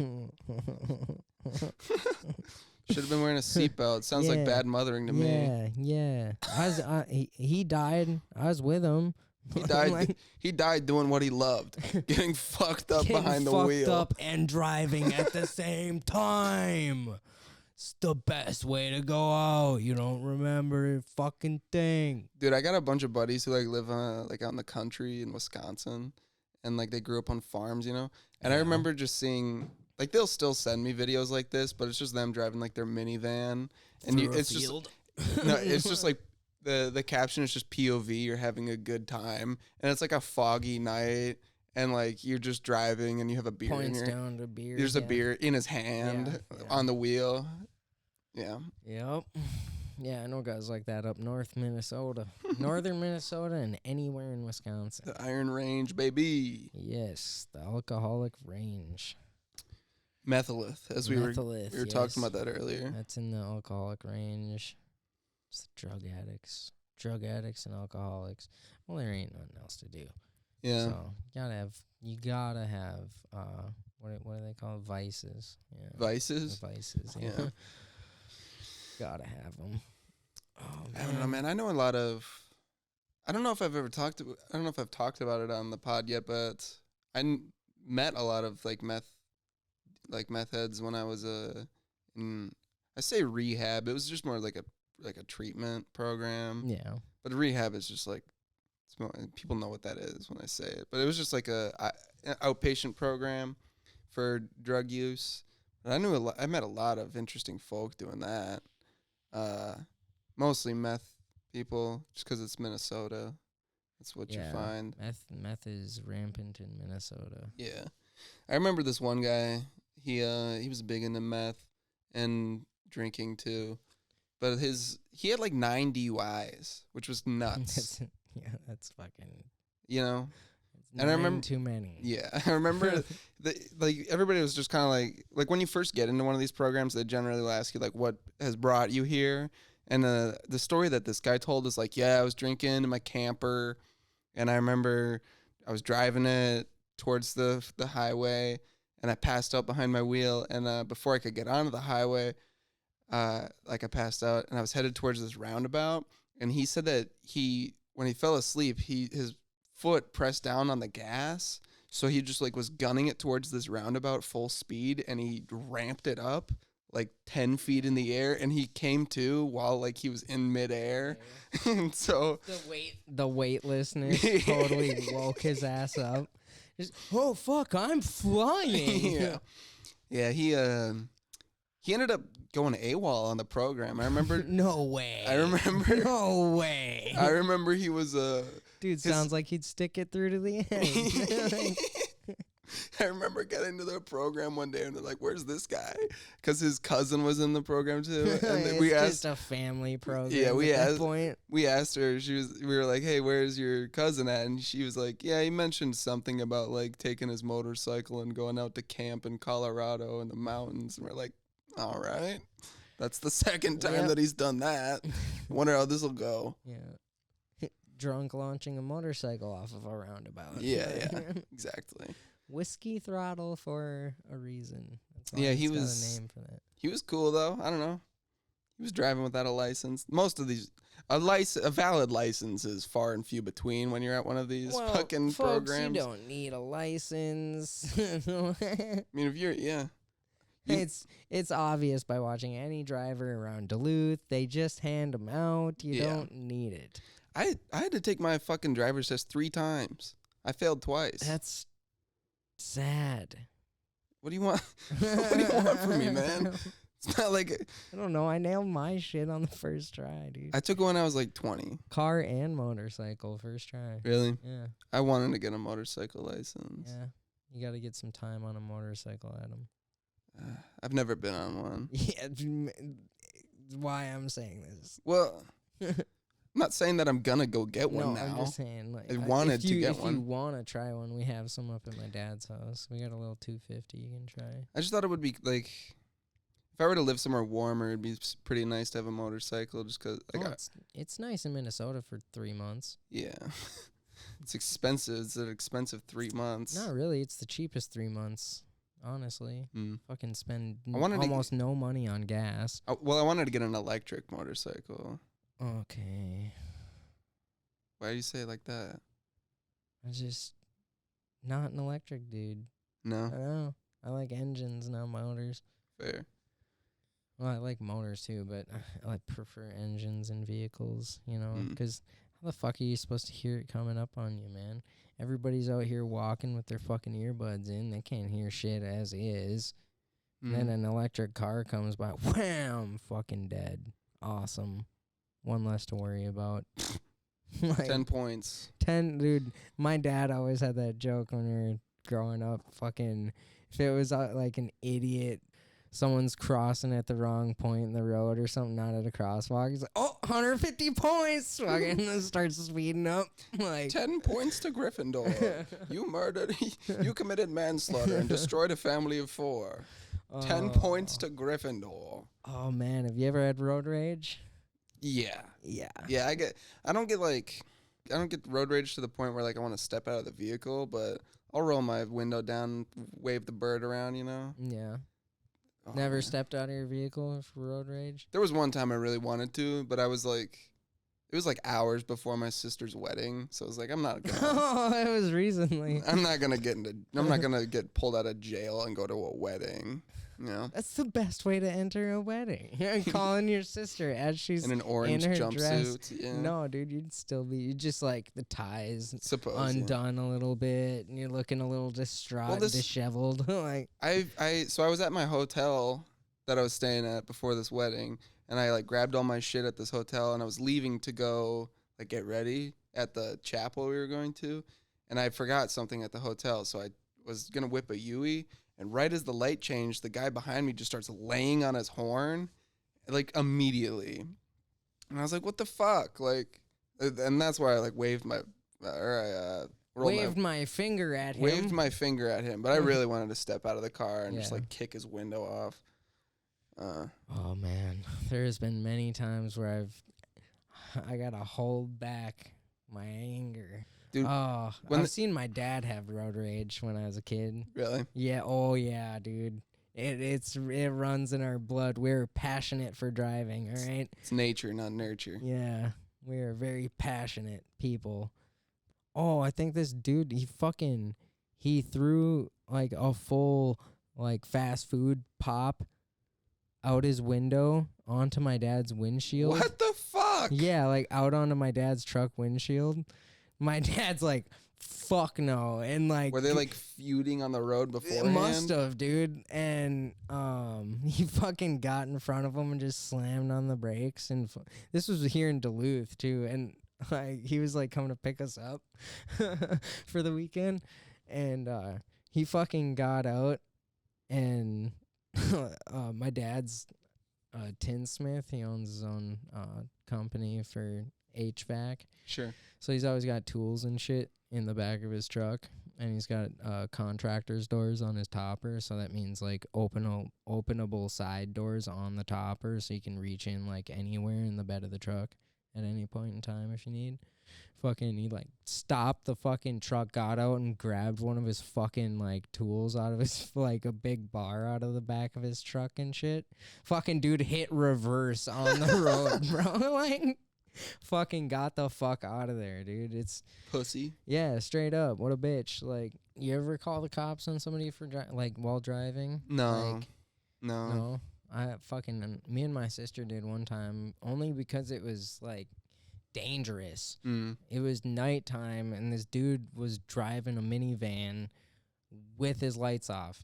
have been wearing a seatbelt. Sounds like bad mothering to me. Yeah. He died. I was with him. He died. Like, He died doing what he loved, getting fucked up getting behind the fucked wheel. up and driving at the same time. It's the best way to go out. You don't remember a fucking thing. Dude, I got a bunch of buddies who like live like out in the country in Wisconsin, and like they grew up on farms, you know. And I Yeah. remember just seeing like they'll still send me videos like this, but it's just them driving like their minivan, and Through a it's field. just no, it's just like the caption is just POV. You're having a good time, and it's like a foggy night, and like you're just driving, and you have a beer in Points your down to beer. there's a beer in his hand Yeah. on the wheel. Yeah. Yep. Yeah, I know guys like that up north Minnesota. Northern Minnesota and anywhere in Wisconsin. The Iron Range, baby. Yes, the alcoholic range. Methylleth, as we were Methylleth, talking yes. about that earlier. That's in the alcoholic range. It's the drug addicts. Drug addicts and alcoholics. Well, there ain't nothing else to do. Yeah. So you gotta have what do they call it? Vices? Yeah. Vices. The vices. Yeah. Yeah. Gotta have them. Oh, I don't know, man. I know a lot of. I don't know if I've talked about it on the pod yet, but met a lot of like meth heads when I was in. I say rehab. It was just more like a treatment program. Yeah. But rehab is just like people know what that is when I say it. But it was just like an outpatient program for drug use. But I met a lot of interesting folk doing that. Mostly meth people, just because it's Minnesota. That's what you find. Meth is rampant in Minnesota. Yeah, I remember this one guy. He was big into meth and drinking too, but he had like 9 DUIs, which was nuts. That's fucking. You know. And I remember too many. Yeah, I remember like everybody was just kind of like when you first get into one of these programs, they generally will ask you like what has brought you here. And the story that this guy told is like, yeah, I was drinking in my camper, and I remember I was driving it towards the highway, and I passed out behind my wheel, and before I could get onto the highway, like I passed out, and I was headed towards this roundabout, and he said that when he fell asleep, his foot pressed down on the gas, so he just like was gunning it towards this roundabout full speed, and he ramped it up like 10 feet in the air, and he came to while like he was in midair. Yeah. And so the weightlessness totally woke his ass up. Just, oh fuck, I'm flying. Yeah, he ended up going AWOL on the program. I remember No way. No way. I remember he was dude, sounds like he'd stick it through to the end. I remember getting to the program one day and they're like, "Where's this guy?" Because his cousin was in the program too. And it's we asked, just a family program. Yeah, we at asked. That point. We asked her. We were like, "Hey, where's your cousin at?" And she was like, "Yeah, he mentioned something about like taking his motorcycle and going out to camp in Colorado in the mountains." And we're like, "All right, that's the second time that he's done that. Wonder how this will go." Yeah. Drunk launching a motorcycle off of a roundabout. Yeah, exactly. Whiskey Throttle for a reason. That's Yeah, he was got a name for that. He was cool though. I don't know. He was driving without a license. Most of these, a valid license is far and few between when you're at one of these fucking folks, programs. You don't need a license. I mean, if you're, it's obvious by watching any driver around Duluth. They just hand them out. You don't need it. I had to take my fucking driver's test 3 times. I failed twice. That's sad. What do you want? What do you want from me, man? It's not like I don't know. I nailed my shit on the first try, dude. I took one when I was like 20. Car and motorcycle first try. Really? Yeah. I wanted to get a motorcycle license. Yeah. You got to get some time on a motorcycle, Adam. I've never been on one. Yeah. Why I'm saying this. Well, I'm not saying that I'm gonna go get one now. I'm just saying, like, I wanted to get one. If you want to try one, we have some up at my dad's house. We got a little 250 you can try. I just thought it would be like, if I were to live somewhere warmer, it'd be pretty nice to have a motorcycle. Just cause, like, it's nice in Minnesota for 3 months. Yeah, it's expensive. It's an expensive 3 months. Not really. It's the cheapest 3 months. Honestly, fucking spend almost no money on gas. Well, I wanted to get an electric motorcycle. Okay. Why do you say it like that? I'm just not an electric dude. I No, don't know. I like engines, not motors. fair. Well, I like motors too, but I like prefer engines in vehicles, you know, 'cause how the fuck are you supposed to hear it coming up on you, man? Everybody's out here walking with their fucking earbuds in. They can't hear shit as is. And then an electric car comes by, wham, fucking dead. Awesome. One less to worry about. Like 10 points. 10, dude. My dad always had that joke when we were growing up. Fucking, if it was like an idiot, someone's crossing at the wrong point in the road or something, not at a crosswalk, he's like, oh, 150 points. Fucking starts speeding up. Like 10 points to Gryffindor. You committed manslaughter and destroyed a family of 4. 10 points to Gryffindor. Oh, man. Have you ever had road rage? Yeah. Yeah. Yeah, I don't get road rage to the point where like I want to step out of the vehicle, but I'll roll my window down, wave the bird around, you know? Yeah. Oh, Never man. stepped out of your vehicle for road rage? There was one time I really wanted to, but I was like, it was like hours before my sister's wedding, so I was like, I'm not gonna Oh, it was recently. I'm not gonna get pulled out of jail and go to a wedding. You know? That's the best way to enter a wedding. You're calling your sister as she's In an orange in her jumpsuit. dress. Yeah. No, dude, you'd just like the ties Suppose. undone a little bit, and you're looking a little distraught, and disheveled. Like So I was at my hotel that I was staying at before this wedding, and I like grabbed all my shit at this hotel, and I was leaving to go like get ready at the chapel we were going to, and I forgot something at the hotel, so I was gonna whip a Yui. And right as the light changed, the guy behind me just starts laying on his horn, like immediately. And I was like, "What the fuck?" Like, and that's why I like waved my finger at him. Waved my finger at him, but I really wanted to step out of the car and just Yeah. like kick his window off. Oh man, there's been many times where I gotta hold back my anger. Dude, I've seen my dad have road rage when I was a kid. Really? Yeah. Oh yeah, dude. It runs in our blood. We're passionate for driving. All right. It's nature, not nurture. Yeah, we are very passionate people. Oh, I think this dude, he threw like a full like fast food pop out his window onto my dad's windshield. What the fuck? Yeah, like out onto my dad's truck windshield. My dad's like, fuck no. And like, were they like feuding on the road beforehand? Must have, dude. And he fucking got in front of him and just slammed on the brakes. And this was here in Duluth too. And like he was like coming to pick us up for the weekend. And he fucking got out. And my dad's a tinsmith. He owns his own company for HVAC. Sure. So he's always got tools and shit in the back of his truck, and he's got contractor's doors on his topper, so that means like openable side doors on the topper, so you can reach in like anywhere in the bed of the truck at any point in time if you need. Fucking, he like stopped the fucking truck, got out and grabbed one of his fucking like tools out of his like a big bar out of the back of his truck and shit. Fucking dude hit reverse on the road, bro. Like, fucking got the fuck out of there, dude. It's pussy. Yeah, straight up. What a bitch. Like, you ever call the cops on somebody for while driving? No. Like, no. No. Me and my sister did one time, only because it was like dangerous. It was nighttime, and this dude was driving a minivan with his lights off.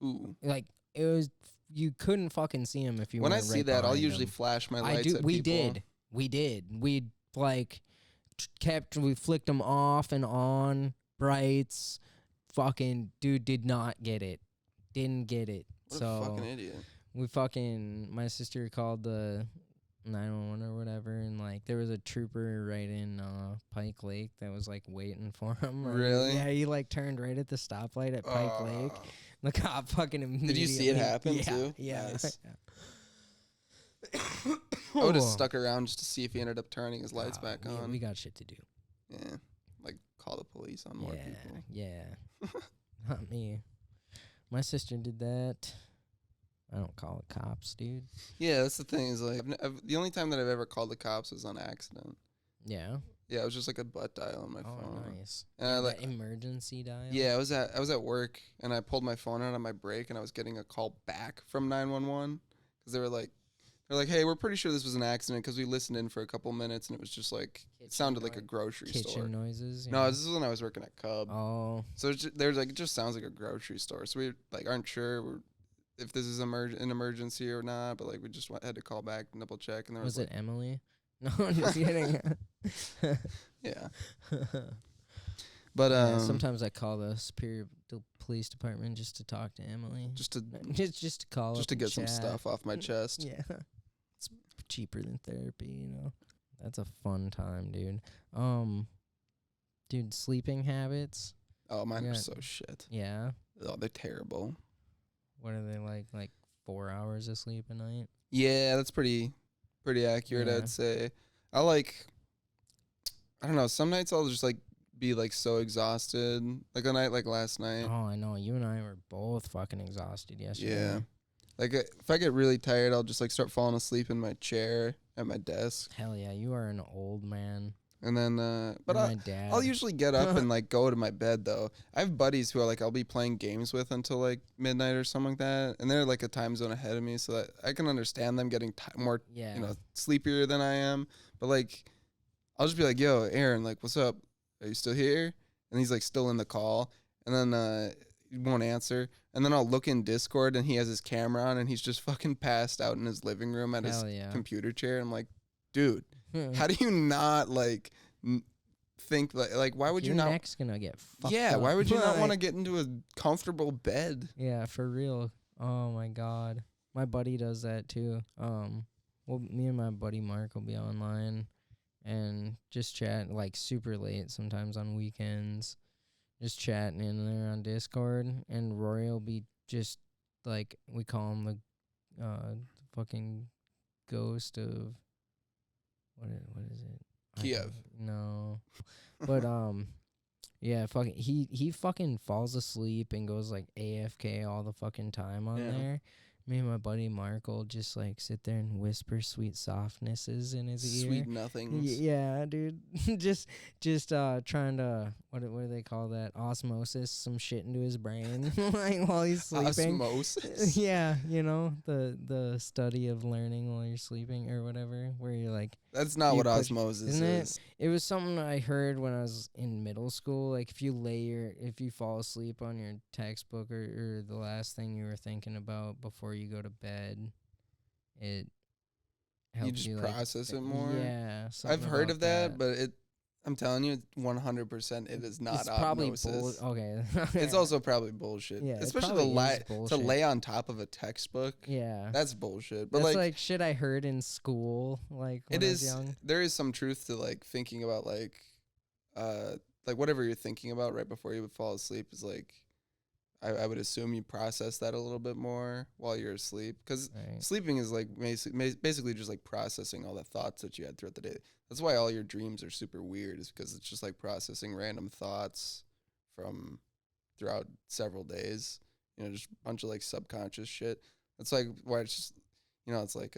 Ooh. Like, it was, you couldn't fucking see him if you When were I see that, I'll usually flash my lights at we people. We like we flicked them off and on, brights. Fucking dude did not get it. Didn't get it. What so a fucking idiot. My sister called the 911 or whatever, and like there was a trooper right in Pike Lake that was like waiting for him. Really? Yeah, he like turned right at the stoplight at Pike Lake. The cop fucking immediately. Did you see it happen too? Yeah. Nice. I would have stuck around just to see if he ended up turning his lights back on. We got shit to do. Yeah, like call the police on more people. Yeah, not me. My sister did that. I don't call the cops, dude. Yeah, that's the thing. Is like the only time that I've ever called the cops was on accident. Yeah. Yeah, it was just like a butt dial on my phone. Oh, nice. And Yeah, I like, that emergency dial. yeah, I was at work and I pulled my phone out on my break and I was getting a call back from 911 because they're like, hey, we're pretty sure this was an accident because we listened in for a couple minutes and it was just like it sounded like a grocery store. Kitchen noises. No, this is when I was working at Cub. Oh. So there's like it just sounds like a grocery store. So we like aren't sure if this is an emergency or not, but like we just had to call back and double check. And there Was was it Emily? No, I'm just kidding. yeah. But Yeah, sometimes I call the police department just to talk to Emily. just to just to call. just up to and get some chat. stuff off my chest. Yeah, it's cheaper than therapy. You know, that's a fun time, dude. Dude, sleeping habits. Oh, mine Yeah. are so shit. Yeah. Oh, they're terrible. What are they like? Like 4 hours of sleep a night? Yeah, that's pretty accurate, Yeah. I'd say. I don't know, some nights I'll just like be like so exhausted. Like a night like last night. Oh, I know. You and I were both fucking exhausted yesterday. Yeah. Like if I get really tired, I'll just like start falling asleep in my chair at my desk. Hell yeah, you are an old man. And then but You're my dad. I'll usually get up and like go to my bed though. I have buddies who are like I'll be playing games with until like midnight or something like that, and they're like a time zone ahead of me, so that I can understand them getting more Yeah. sleepier than I am. But like I'll just be like, "Yo, Aaron, like what's up? Are you still here?" And he's like still in the call, and then he won't answer. And then I'll look in Discord and he has his camera on and he's just fucking passed out in his living room at his Hell yeah. computer chair. I'm like, dude, how do you not like think like why would Your you not? neck's gonna get fucked Yeah, up. why would you not Like- want to get into a comfortable bed? Yeah, for real. Oh my god. My buddy does that too. Well, me and my buddy Mark will be online and just chat like super late sometimes on weekends. Just chatting in there on Discord, and Rory will be just like, we call him the fucking ghost of what is it? I Kiev. don't- No. But yeah, fucking he fucking falls asleep and goes like AFK all the fucking time on Yeah. there. Me and my buddy Mark will just like sit there and whisper sweet softnesses in his ear. Sweet nothings. Yeah, dude. just trying to what do they call that? Osmosis some shit into his brain like while he's sleeping. Osmosis. Yeah, you know, the study of learning while you're sleeping or whatever, where you're like, That's not You what push- osmosis isn't it? is. it was something I heard when I was in middle school. Like if you fall asleep on your textbook or the last thing you were thinking about before you go to bed, it helps You just like, process it more. Yeah, I've something heard about of that, but I'm telling you, 100% it is not it's probably osmosis. okay. It's also probably bullshit. Yeah, it Especially probably is to bullshit. lay on top of a textbook. Yeah. That's bullshit. But That's like, like shit I heard in school, like when it I was is young. there is some truth to like thinking about like whatever you're thinking about right before you would fall asleep is like I would assume you process that a little bit more while you're asleep because Right. sleeping is like basically just like processing all the thoughts that you had throughout the day. That's why all your dreams are super weird, is because it's just like processing random thoughts from throughout several days. Just a bunch of like subconscious shit. That's like why it's just it's like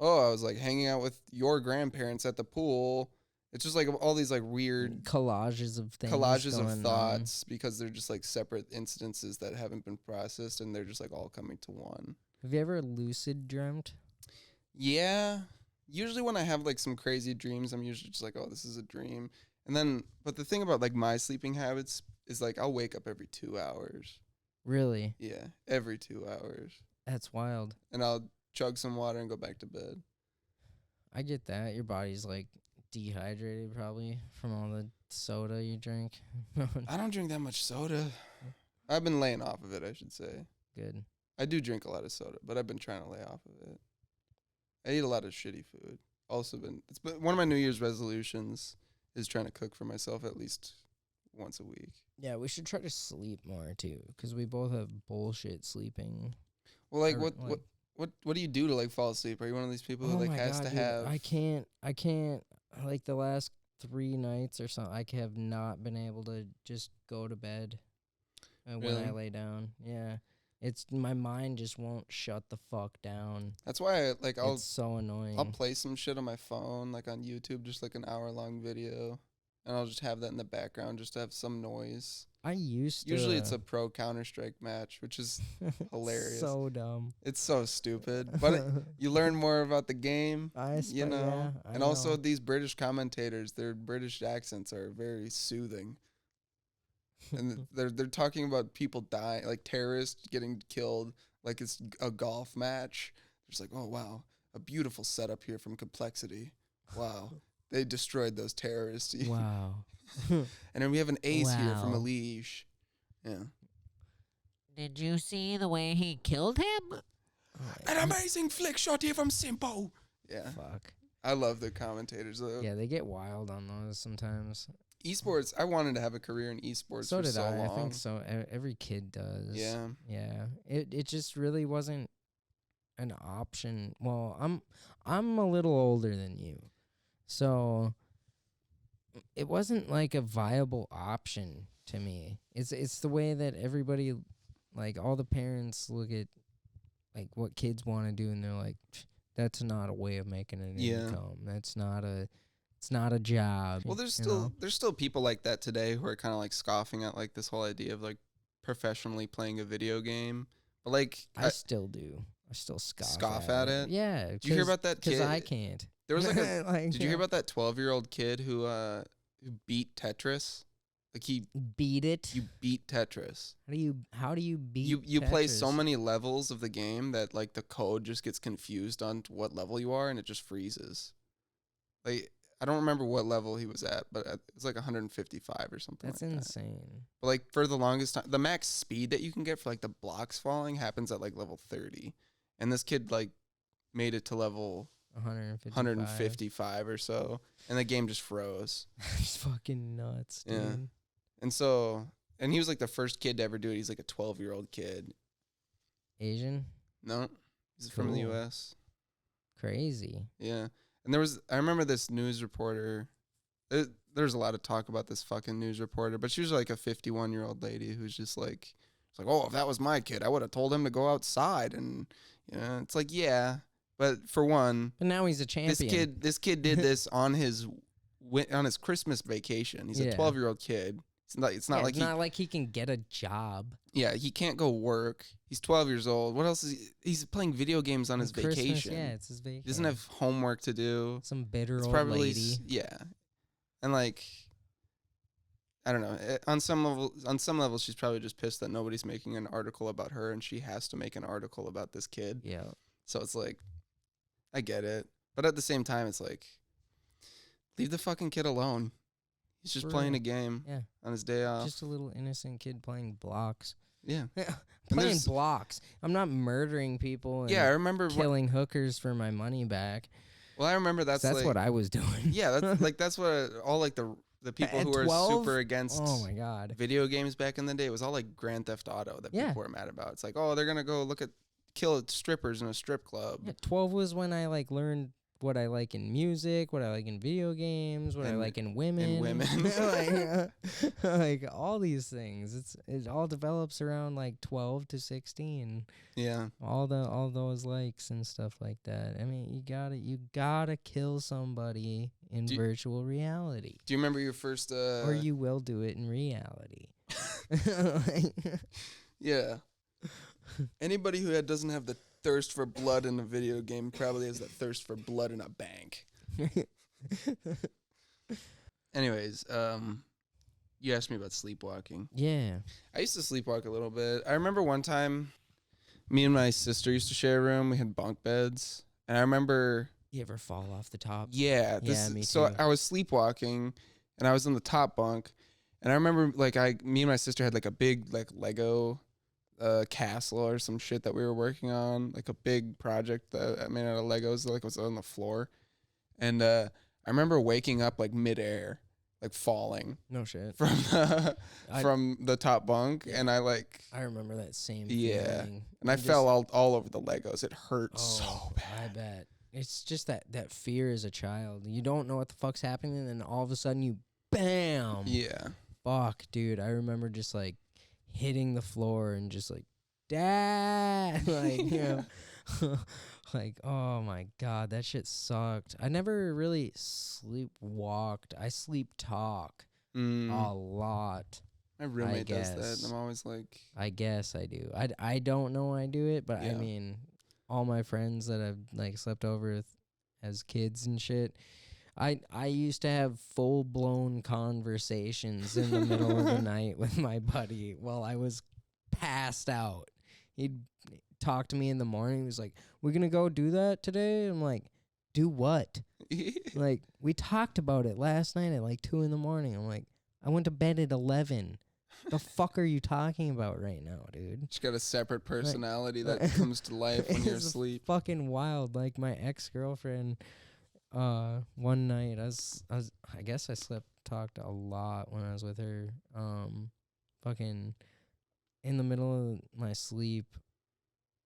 oh, I was like hanging out with your grandparents at the pool. It's just like all these like weird Collages of things. collages of going on. thoughts because they're just like separate incidences that haven't been processed and they're just like all coming to one. Have you ever lucid dreamt? Yeah. Usually when I have like some crazy dreams, I'm usually just like, oh, this is a dream. And then, but the thing about like my sleeping habits is like I'll wake up every 2 hours. Really? Yeah, every 2 hours. That's wild. And I'll chug some water and go back to bed. I get that. Your body's like dehydrated probably from all the soda you drink. I don't drink that much soda. I've been laying off of it, I should say. Good. I do drink a lot of soda, but I've been trying to lay off of it. I eat a lot of shitty food. It's been one of my New Year's resolutions is trying to cook for myself at least once a week. Yeah, we should try to sleep more too, because we both have bullshit sleeping. Well, like Or, what do you do to like fall asleep? Are you one of these people who Oh like my has God, to dude, have? I can't. Like the last 3 nights or something, I have not been able to just go to bed when I Really? lay down. Yeah. It's my mind just won't shut the fuck down. That's why It's so annoying. I'll play some shit on my phone, like on YouTube, just like an hour-long video, and I'll just have that in the background just to have some noise. I used to. Usually it's a pro Counter-Strike match, which is hilarious. So dumb. It's so stupid, but you learn more about the game, you know. Yeah, and also these British commentators, their British accents are very soothing. And they're talking about people dying, like terrorists getting killed, like it's a golf match. It's like, oh wow, a beautiful setup here from Complexity. Wow, they destroyed those terrorists. Wow. And then we have an ace here from Wow. Elige. Yeah. Did you see the way he killed him? An amazing flick shot here from Simpo. Yeah. Fuck. I love the commentators though. Yeah, they get wild on those sometimes. Esports, I wanted to have a career in esports So for did so I. long. I think so. Every kid does. Yeah. Yeah. It just really wasn't an option. Well, I'm a little older than you. So it wasn't like a viable option to me. It's the way that everybody, like all the parents look at like what kids want to do and they're like, that's not a way of making an income. It's not a job. Well, there's you still know? there's still people like that today who are kind of like scoffing at like this whole idea of like professionally playing a video game. But like I still do. I still Scoff at it? Yeah. did you hear about that Because kid? I can't. There was like a Like, Did you hear about that 12-year-old kid who beat Tetris? Like beat it? you beat Tetris. How do you beat You play so Tetris? many levels of the game that like the code just gets confused on what level you are and it just freezes. Like I don't remember what level he was at, but it's like 155 or something. That's like that. insane. But like for the longest time, the max speed that you can get for like the blocks falling happens at like level 30, and this kid like made it to level 155 or so, and the game just froze. It's fucking nuts, dude. Yeah. And he was like the first kid to ever do it. He's like a 12-year-old kid. Asian? No, he's from the Cool. U.S. Crazy. Yeah. And I remember this news reporter. There's a lot of talk about this fucking news reporter, but she was like a 51-year-old lady who's just like, it's like, oh, if that was my kid, I would have told him to go outside. And, you know, it's like, yeah. But for one, But now he's a champion. this kid did this on his Christmas vacation. He's Yeah. a 12-year-old kid. It's not like it's not like he can get a job. he can't go work. He's 12 years old. What else he's playing video games on his Christmas, vacation. Yeah, it's his vacation. He doesn't have homework to do. some bitter It's old probably lady. yeah, and like I don't know. On some level, she's probably just pissed that nobody's making an article about her, and she has to make an article about this kid. Yeah. So it's like, I get it, but at the same time, it's like, leave the fucking kid alone. He's just For playing real. a game Yeah. on his day off. Just a little innocent kid playing blocks. Yeah, Playing there's- blocks. I'm not murdering people and yeah. I remember. killing hookers for my money back. I remember that's like, what I was doing. yeah, that's what all like the people At who are 12? super against Oh my god. video games back in the day. It was all like Grand Theft Auto that Yeah. people were mad about. It's like, oh, they're gonna go kill strippers in a strip club. Yeah, 12 was when I like learned what I like in music, what I like in video games, what I And- like in women. women. like all these things. It all develops around like 12 to 16. Yeah. All those likes and stuff like that. I mean, you gotta kill somebody in Do- virtual reality. Do you remember your first? Or you will do it in reality. Yeah. Anybody who doesn't have the thirst for blood in a video game probably has that thirst for blood in a bank. Anyways, you asked me about sleepwalking. Yeah. I used to sleepwalk a little bit. I remember one time, me and my sister used to share a room. We had bunk beds, and I remember. You ever fall off the top? Yeah. me So too. I was sleepwalking, and I was in the top bunk, and I remember like me and my sister had like a big like Lego castle or some shit that we were working on, like a big project that I made out of Legos, like was on the floor, and I remember waking up like midair, like falling No shit. from the top bunk, Yeah. and I remember that same Yeah. feeling. and I just- fell all over the Legos. It hurt Oh, so bad. I bet. It's just that fear as a child. You don't know what the fuck's happening, and then all of a sudden you bam. Yeah. Fuck, dude. I remember just like hitting the floor and just like Dad. Like, you know, like, oh my God, that shit sucked. I never really sleepwalked. I sleep talk a lot. My roommate does that, and I'm always like, I guess I do. I don't know I do it, but I Yeah. mean, all my friends that I've like slept over with as kids and shit, I used to have full blown conversations in the middle of the night with my buddy while I was passed out. He'd talk to me in the morning. He was like, "We're gonna go do that today." I'm like, "Do what?" Like, we talked about it last night at like 2 a.m. I'm like, I went to bed at 11. The fuck are you talking about right now, dude? She's got a separate personality that comes to life when you're It's asleep. fucking wild. Like my ex-girlfriend, one night I guess I talked a lot when I was with her. Fucking in the middle of my sleep,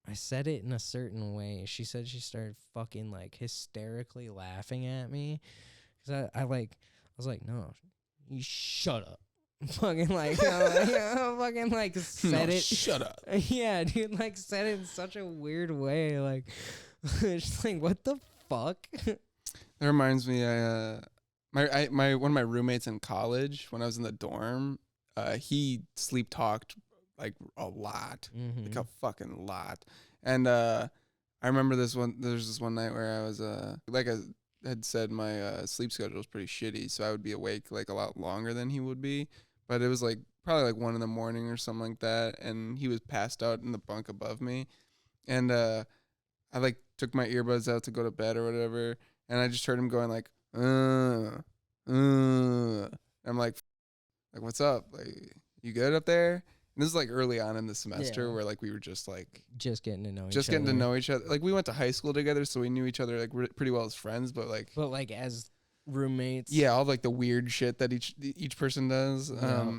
I said it in a certain way. She said she started fucking like hysterically laughing at me. 'Cause I was like, no, you shut up. Fucking like, fucking like said No, it. shut up. Yeah, dude, like said it in such a weird way. Like, just like, what the fuck? That reminds me, my one of my roommates in college when I was in the dorm, he sleep talked like a lot, like a fucking lot. And I remember there's this one night where I was like I had said, my sleep schedule was pretty shitty, so I would be awake like a lot longer than he would be. But it was like probably like 1 a.m. or something like that, and he was passed out in the bunk above me, and I like took my earbuds out to go to bed or whatever, and I just heard him going like, I'm like, what's up? Like, you good up there? And this is like early on in the semester where like we were just like just getting to know each other. Like we went to high school together, so we knew each other like pretty well as friends, but like as roommates. Yeah, all like the weird shit that each person does. Yeah.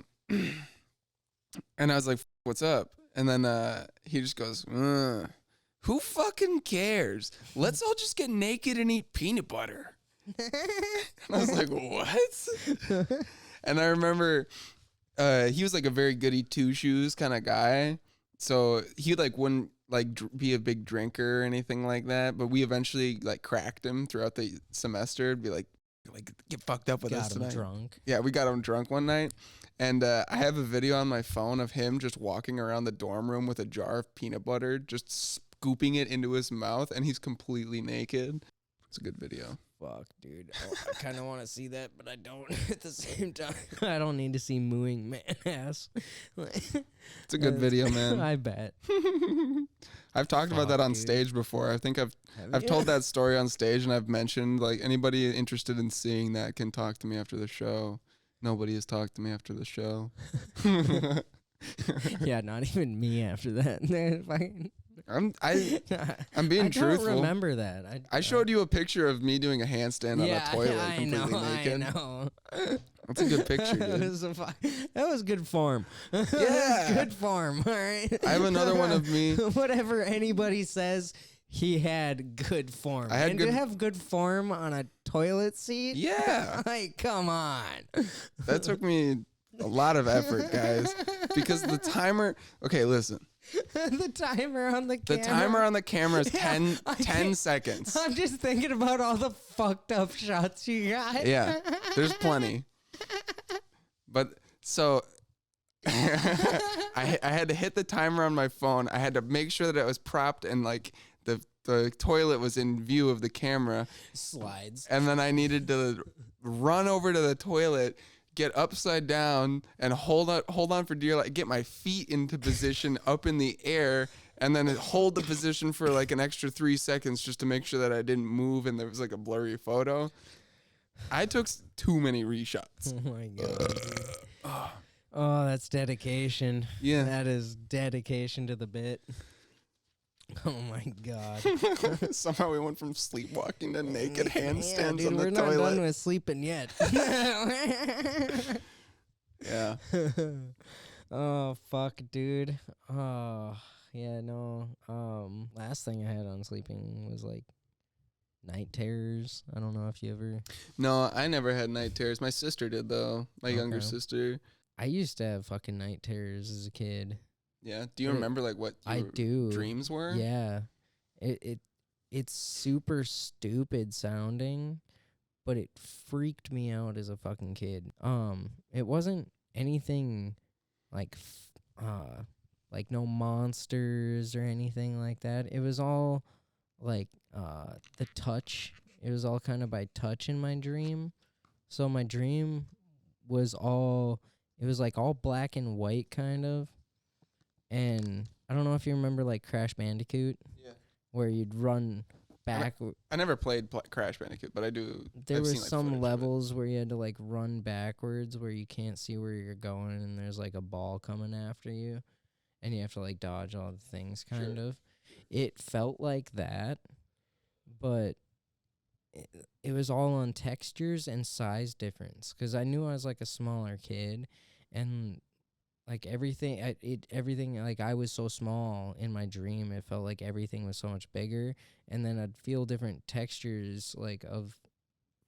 And I was like, "What's up?" And then he just goes, "Who fucking cares? Let's all just get naked and eat peanut butter." And I was like, "What?" And I remember he was like a very goody two shoes kind of guy, so he like wouldn't like be a big drinker or anything like that. But we eventually like cracked him throughout the semester. Be like get fucked up with us tonight. Got him drunk. Yeah, we got him drunk one night, and I have a video on my phone of him just walking around the dorm room with a jar of peanut butter, just scooping it into his mouth, and he's completely naked. It's a good video. Fuck, dude. I kind of want to see that, but I don't at the same time. I don't need to see mooing man ass. It's a good video, man. I bet. I've talked about that on dude. stage before. I think I've told that story on stage, and I've mentioned like anybody interested in seeing that can talk to me after the show. Nobody has talked to me after the show. Yeah, not even me after that. I'm being truthful. I don't remember that. I showed you a picture of me doing a handstand on a toilet completely naked. I know. That's a good picture, dude. That was good form. Yeah. That was good form, all right? I have another one of me. Whatever anybody says, he had good form. I had to have good form on a toilet seat? Yeah. Like, come on. That took me a lot of effort, guys. Because the timer... Okay, listen. The timer on the camera. The timer on the camera is 10 seconds. I'm just thinking about all the fucked up shots you got. Yeah, there's plenty. But so I had to hit the timer on my phone. I had to make sure that it was propped and like the toilet was in view of the camera. Slides. And then I needed to run over to the toilet, get upside down and hold on for dear life, get my feet into position up in the air, and then hold the position for like an extra 3 seconds just to make sure that I didn't move and there was like a blurry photo. I took too many reshots. Oh my god. Oh, that's dedication. Yeah. That is dedication to the bit. Oh my god. Somehow we went from sleepwalking to naked handstands dude, on the we're toilet. not done with sleeping yet. Yeah. Oh fuck, dude. Oh yeah, no. Last thing I had on sleeping was like night terrors. I don't know if you ever. No, I never had night terrors. My sister did though. My younger Okay. sister. I used to have fucking night terrors as a kid. Yeah. Do you But remember like what I your do. dreams were? Yeah. It's super stupid sounding, but it freaked me out as a fucking kid. It wasn't anything like like no monsters or anything like that. It was all like the touch. It was all kind of by touch in my dream. So my dream was all it was like all black and white kind of. And I don't know if you remember like Crash Bandicoot. Yeah. Where you'd run back. I never played Crash Bandicoot, but I do. There I've were seen, like, some footage of it. levels where you had to like run backwards where you can't see where you're going and there's like a ball coming after you and you have to like dodge all the things kind Sure. of. It felt like that, but it was all on textures and size difference cuz I knew I was like a smaller kid and like everything like I was so small in my dream it felt like everything was so much bigger and then I'd feel different textures like of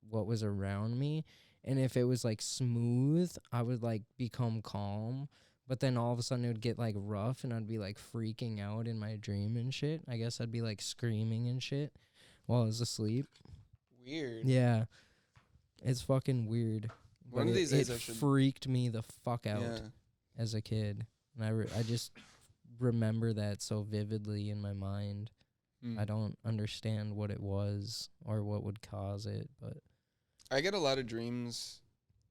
what was around me and if it was like smooth I would like become calm but then all of a sudden it would get like rough and I'd be like freaking out in my dream and shit. I guess I'd be like screaming and shit while I was asleep. Weird. Yeah. It's fucking weird. One But of these days I it should. freaked me the fuck out Yeah. as a kid. And I just remember that so vividly in my mind. Mm. I don't understand what it was or what would cause it, but I get a lot of dreams.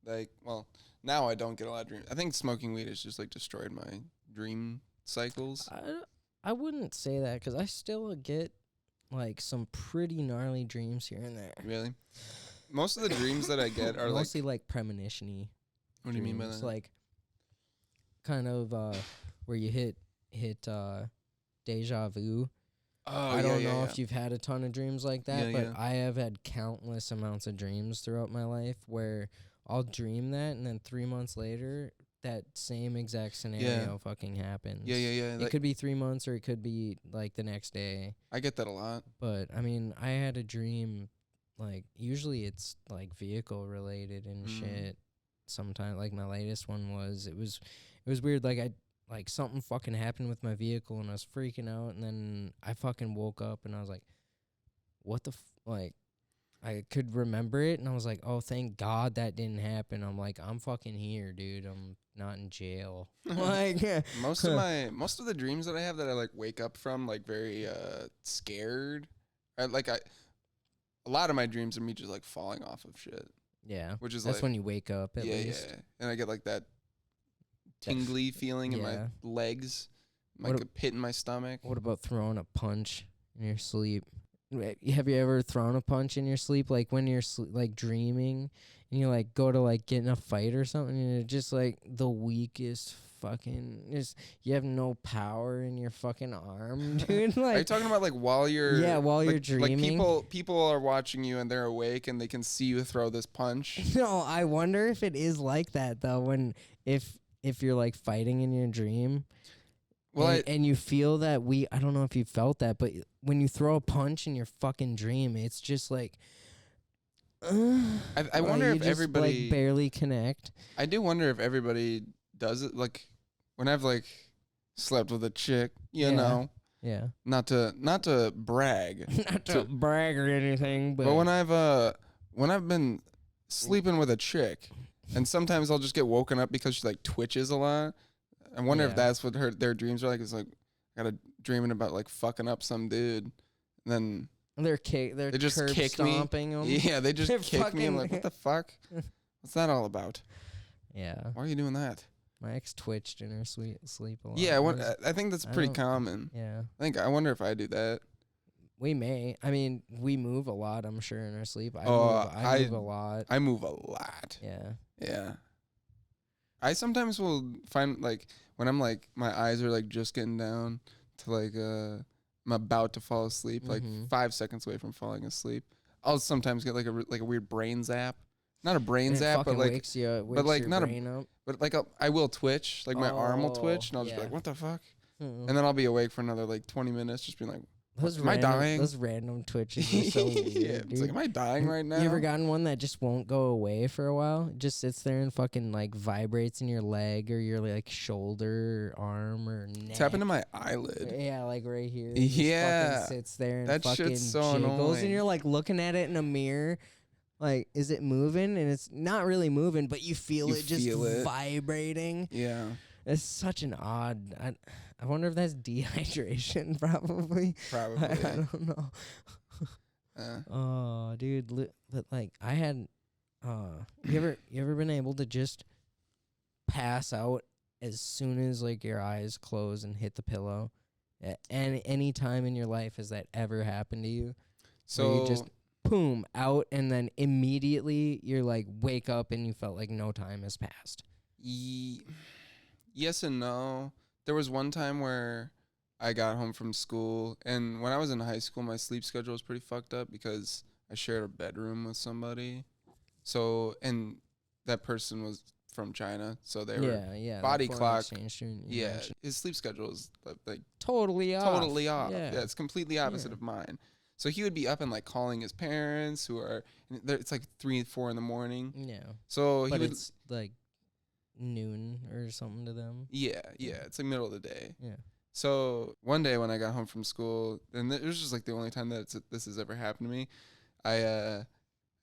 Like, well, now I don't get a lot of dreams. I think smoking weed has just like destroyed my dream cycles. I wouldn't say that because I still get like some pretty gnarly dreams here and there. Really? Most of the dreams that I get are mostly like premonition-y. What do you mean by dreams, that? Like kind of where you hit deja vu. Oh, I don't yeah, know yeah. if you've had a ton of dreams like that, Yeah, but yeah. I have had countless amounts of dreams throughout my life where I'll dream that and then 3 months later that same exact scenario fucking happens. Yeah, yeah, yeah. It Like, could be 3 months or it could be like the next day. I get that a lot. But I mean, I had a dream like usually it's like vehicle related and shit. Sometimes like my latest one was it was weird like I like something fucking happened with my vehicle and I was freaking out and then I fucking woke up and I was like what the like I could remember it and I was like oh thank God that didn't happen. I'm like I'm fucking here dude. I'm not in jail. Like Most of the dreams that I have that I like wake up from like very scared. A lot of my dreams are me just like falling off of shit. yeah. Which is That's like when you wake up at least. Yeah. And I get like that tingly feeling in my yeah. legs, What like a pit in my stomach. What about throwing a punch in your sleep? Have you ever thrown a punch in your sleep? Like when you're like dreaming and you like go to like get in a fight or something and you're just like the weakest fucking just you have no power in your fucking arm, dude. Like Are you talking about like while you're while you're like dreaming? people are watching you and they're awake and they can see you throw this punch. No, I wonder if it is like that though when if you're like fighting in your dream. Well, and you feel that I don't know if you felt that, but when you throw a punch in your fucking dream, it's just like, I wonder if everybody like barely connect. I do wonder if everybody does it. Like when I've like slept with a chick, you know, Yeah. not to brag, Not to brag or anything, but but when I've been sleeping with a chick, and sometimes I'll just get woken up because she like twitches a lot. I wonder if Yeah. that's what their dreams are like. It's like I got a dreaming about like fucking up some dude, and then they're they just curb kick me. stomping them. Yeah, they just They're kick me. I'm like, fucking- what the fuck? What's that all about? Yeah. Why are you doing that? My ex twitched in her sleep a lot. Yeah, It was- I think that's I pretty don't- common. yeah. I wonder if I do that. We may. I mean, we move a lot, I'm sure, in our sleep. I I move a lot. I move a lot. Yeah. Yeah. I sometimes will find like when I'm like my eyes are like just getting down to like I'm about to fall asleep, like Mhm. 5 seconds away from falling asleep. I'll sometimes get like a weird brain zap. Not a brain And it zap, but fucking like wakes you up, like, your not a- brain up. but like I will twitch, like my arm will Oh, twitch and I'll just be yeah. like, what the fuck? Mm. And then I'll be awake for another like 20 minutes just being like, Am I dying? Those random twitches are so weird, Yeah, dude. it's like, am I dying right now? You ever gotten one that just won't go away for a while? It just sits there and fucking like vibrates in your leg or your like shoulder or arm or neck. It's happened to my eyelid. Yeah, like right here. It Yeah. just fucking sits there and That fucking shit's so jiggles, annoying. and you're like looking at it in a mirror. Like, is it moving? And it's not really moving, but you feel You it just feel it. vibrating. Yeah. It's such an odd. I wonder if that's dehydration. Probably. Probably. I don't know. Oh, dude, but like I had. You ever been able to just pass out as soon as like your eyes close and hit the pillow? At any time in your life has that ever happened to you? Where So you just boom out and then immediately you're like wake up and you felt like no time has passed. yes and no. There was one time where I got home from school, and when I was in high school, my sleep schedule was pretty fucked up because I shared a bedroom with somebody. So, and that person was from China, so they were body clock. Yeah, his sleep schedule is like totally off. Yeah, it's completely opposite of mine. So he would be up and like calling his parents, who are it's like 3 and 4 in the morning. Yeah. So but he would it's like noon or something to them. Yeah, it's like middle of the day. Yeah. So one day when I got home from school, and it was just like the only time that this has ever happened to me, I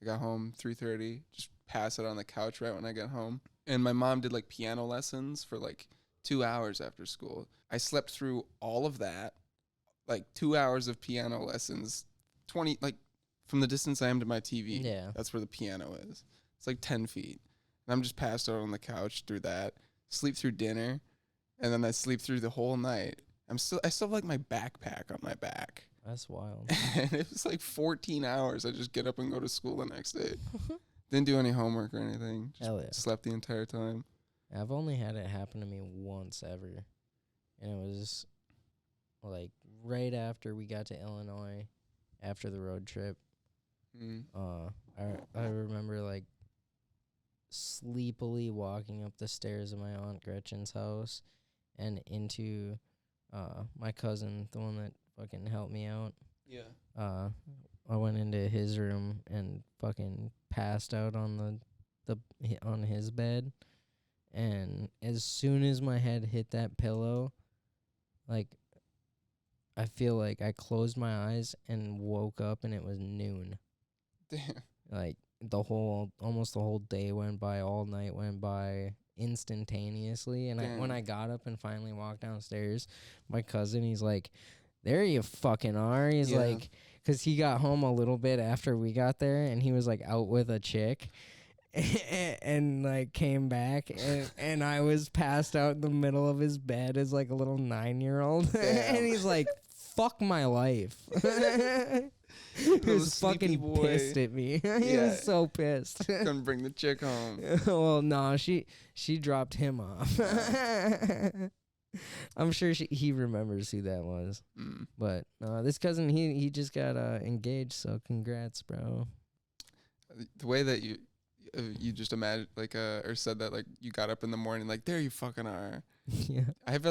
got home 3:30, just pass it on the couch right when I got home, and my mom did like piano lessons for like 2 hours after school. I slept through all of that, like 2 hours of piano lessons, 20 like from the distance I am to my TV. Yeah. That's where the piano is. It's like 10 feet. And I'm just passed out on the couch through that, sleep through dinner, and then I sleep through the whole night. I still have like my backpack on my back. That's wild. And it was like 14 hours. I just get up and go to school the next day. Didn't do any homework or anything. Just Hell yeah. slept the entire time. I've only had it happen to me once ever. And it was like right after we got to Illinois, after the road trip. I remember like sleepily walking up the stairs of my Aunt Gretchen's house and into my cousin, the one that fucking helped me out. Yeah. I went into his room and fucking passed out on on his bed, and as soon as my head hit that pillow, like I feel like I closed my eyes and woke up and it was noon. Damn. Like almost the whole day went by, all night went by instantaneously, and when I got up and finally walked downstairs, my cousin, he's like, there you fucking are. He's like, because he got home a little bit after we got there, and he was like out with a chick, and like came back, and I was passed out in the middle of his bed as like a little 9-year-old, and he's like, fuck my life. He was fucking pissed at me. He was so pissed. Couldn't bring the chick home. Well, no, she dropped him off. I'm sure he remembers who that was. But this cousin, he just got engaged, so congrats, bro. The way that you just imagined, like, or said that, like, you got up in the morning, like, there you fucking are. Yeah. I have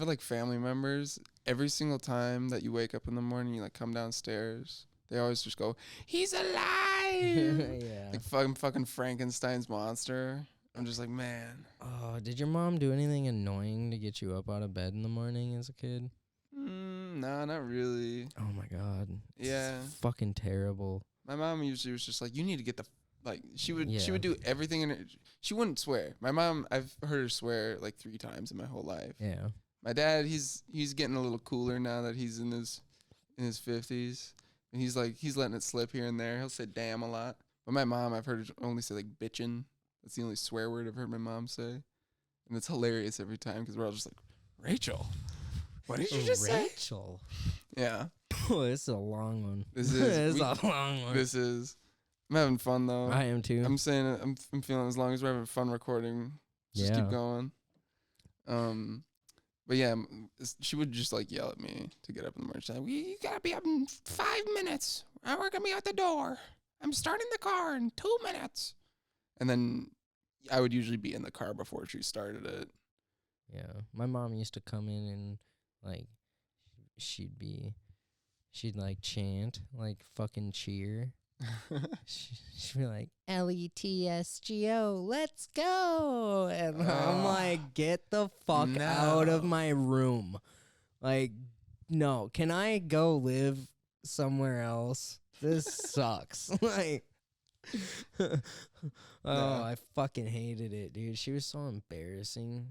like family members. Every single time that you wake up in the morning, you like come downstairs, they always just go, he's alive. Yeah. Like fucking Frankenstein's monster. I'm just like, man. Oh, did your mom do anything annoying to get you up out of bed in the morning as a kid? Nah, not really. Oh my God. Yeah. It's fucking terrible. My mom usually was just like, you need to get the she would do everything in her. She wouldn't swear. My mom, I've heard her swear like 3 times in my whole life. Yeah. My dad, he's getting a little cooler now that he's in his 50s, and he's letting it slip here and there. He'll say damn a lot. But my mom, I've heard her only say like bitchin'. That's the only swear word I've heard my mom say, and it's hilarious every time because we're all just like, Rachel, what did you just say? Rachel. Yeah. Oh, this is a long one. This is this is a long one. This is. I'm having fun though. I am too. I'm saying it. I'm feeling as long as we're having fun recording, just keep going. But yeah, she would just like yell at me to get up in the morning. She's like, you gotta be up in 5 minutes. We're gonna be out the door. I'm starting the car in 2 minutes. And then I would usually be in the car before she started it. Yeah. My mom used to come in and like she'd be she'd like chant, like fucking cheer. She'd be like, LETSGO, let's go. And I'm like, get the fuck out of No. my room. Like, no, can I go live somewhere else? This sucks. Like, I fucking hated it, dude. She was so embarrassing,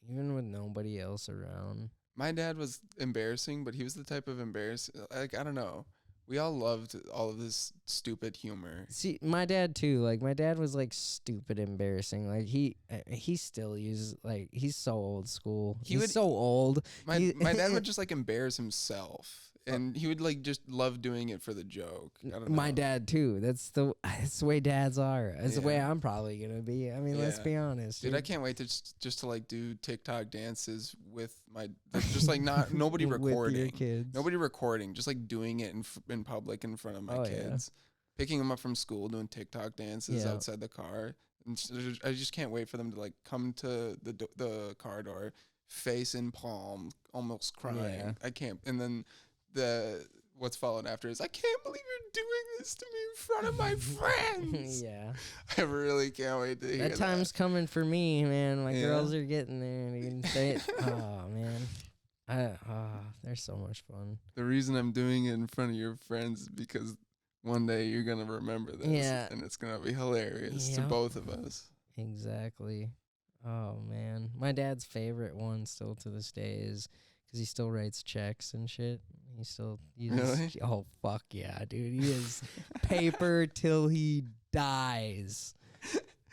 even with nobody else around. My dad was embarrassing, but he was the type of embarrassing. Like, I don't know. We all loved all of this stupid humor. See, my dad too. Like, my dad was like stupid embarrassing. Like, he still uses, like, he's so old school. He's so old. My dad would just like embarrass himself, and he would like just love doing it for the joke. I don't know. My dad too. That's the way dads are. That's the way Yeah. I'm probably gonna be. I mean, let's Yeah. be honest, Dude, I can't wait to just to like do TikTok dances with my just like not nobody With recording. your kids. Nobody recording, just like doing it in public in front of my Oh, yeah. kids. Picking them up from school, doing TikTok dances Yeah. outside the car. And I just can't wait for them to like come to the car door, face in palm, almost crying. Yeah. I can't. And then what's followed after is, I can't believe you're doing this to me in front of my friends. Yeah. I really can't wait to hear That time's coming for me, man. My Yeah. girls are getting there. Dude. Oh man, they're so much fun. The reason I'm doing it in front of your friends is because one day you're gonna remember this, Yeah. and it's gonna be hilarious to Yep. both of us. Exactly. Oh man, my dad's favorite one still to this day is because he still writes checks and shit. He still uses. Really? Oh fuck yeah, dude. He is paper till he dies.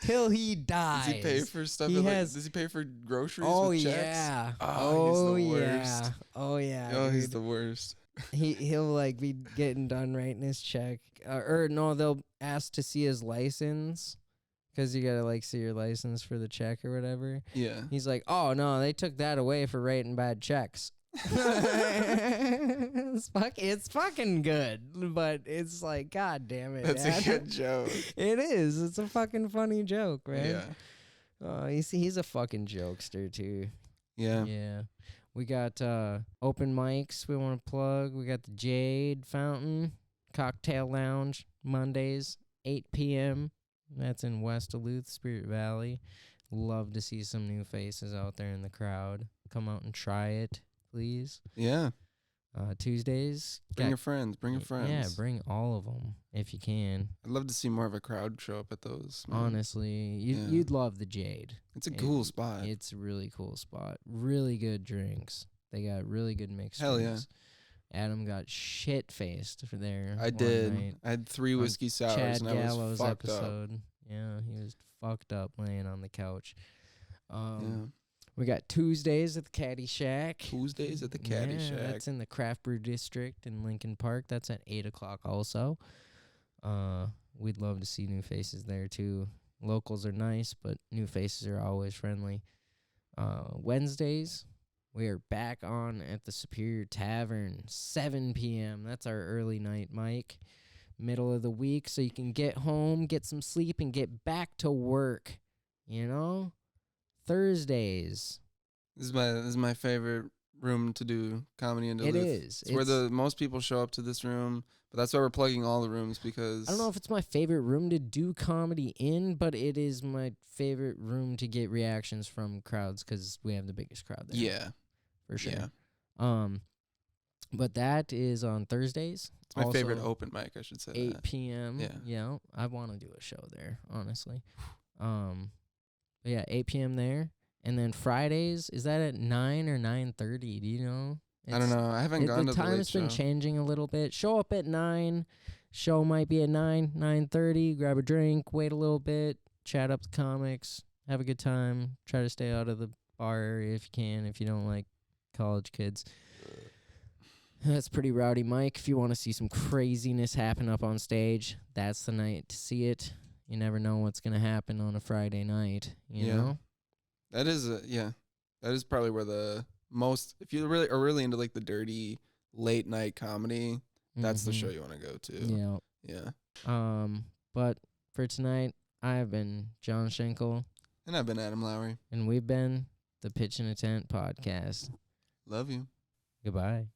Till he dies. Does he pay for stuff? He Does he pay for groceries Oh with checks? yeah. Oh, he's the yeah. worst. Oh yeah. Oh, he's dude. the worst. He'll like be getting done writing his check, or no, they'll ask to see his license, because you gotta like see your license for the check or whatever. Yeah. He's like, oh no, they took that away for writing bad checks. It's fucking good, but it's like, god damn it. That's Dad. a good joke. It is. It's a fucking funny joke, right? Yeah. Oh, he's a fucking jokester too. Yeah. Yeah. We got open mics we want to plug. We got the Jade Fountain Cocktail Lounge Mondays, 8 p.m. That's in West Duluth, Spirit Valley. Love to see some new faces out there in the crowd. Come out and try it, please. Yeah. Tuesdays. Bring your friends. Bring your friends. Yeah, bring all of them if you can. I'd love to see more of a crowd show up at those. man. Honestly, Yeah. you'd love the Jade. It's a cool spot. It's a really cool spot. Really good drinks. They got really good mixed Hell yeah. drinks. Adam got shit-faced for there. I one did. night. I had 3 on whiskey sours, Chad and I Gallo's was fucked up. episode. Yeah, he was fucked up laying on the couch. Yeah. We got Tuesdays at the Caddy Shack. Tuesdays at the Caddy Yeah, Shack. that's in the Craft Brew District in Lincoln Park. That's at 8 o'clock also. We'd love to see new faces there too. Locals are nice, but new faces are always friendly. Wednesdays, we are back on at the Superior Tavern, 7 p.m. That's our early night mic. Middle of the week, so you can get home, get some sleep, and get back to work. You know? Thursdays. This is my favorite room to do comedy in Duluth. It is. It's where the most people show up to this room, but that's why we're plugging all the rooms, because I don't know if it's my favorite room to do comedy in, but it is my favorite room to get reactions from crowds because we have the biggest crowd there. Yeah. For sure. Yeah. But that is on Thursdays. It's my Also favorite open mic, I should say. 8 that. p.m. Yeah. I want to do a show there, honestly. But yeah, 8 p.m. there. And then Fridays, is that at 9 or 9:30? Do you know? I don't know. I haven't gone to the the late time's been show. changing a little bit. Show up at 9. Show might be at 9:30. Grab a drink, wait a little bit, chat up the comics, have a good time. Try to stay out of the bar area if you can, if you don't like college kids. That's pretty rowdy, Mike. If you want to see some craziness happen up on stage, that's the night to see it. You never know what's going to happen on a Friday night, you know? That is That is probably where the most, if you really are really into like the dirty late night comedy, that's the show you want to go to. Yeah. Yeah. But for tonight, I've been John Schenkel, And I've been Adam Lowry. and we've been the Pitchin' a Tent podcast. Love you. Goodbye.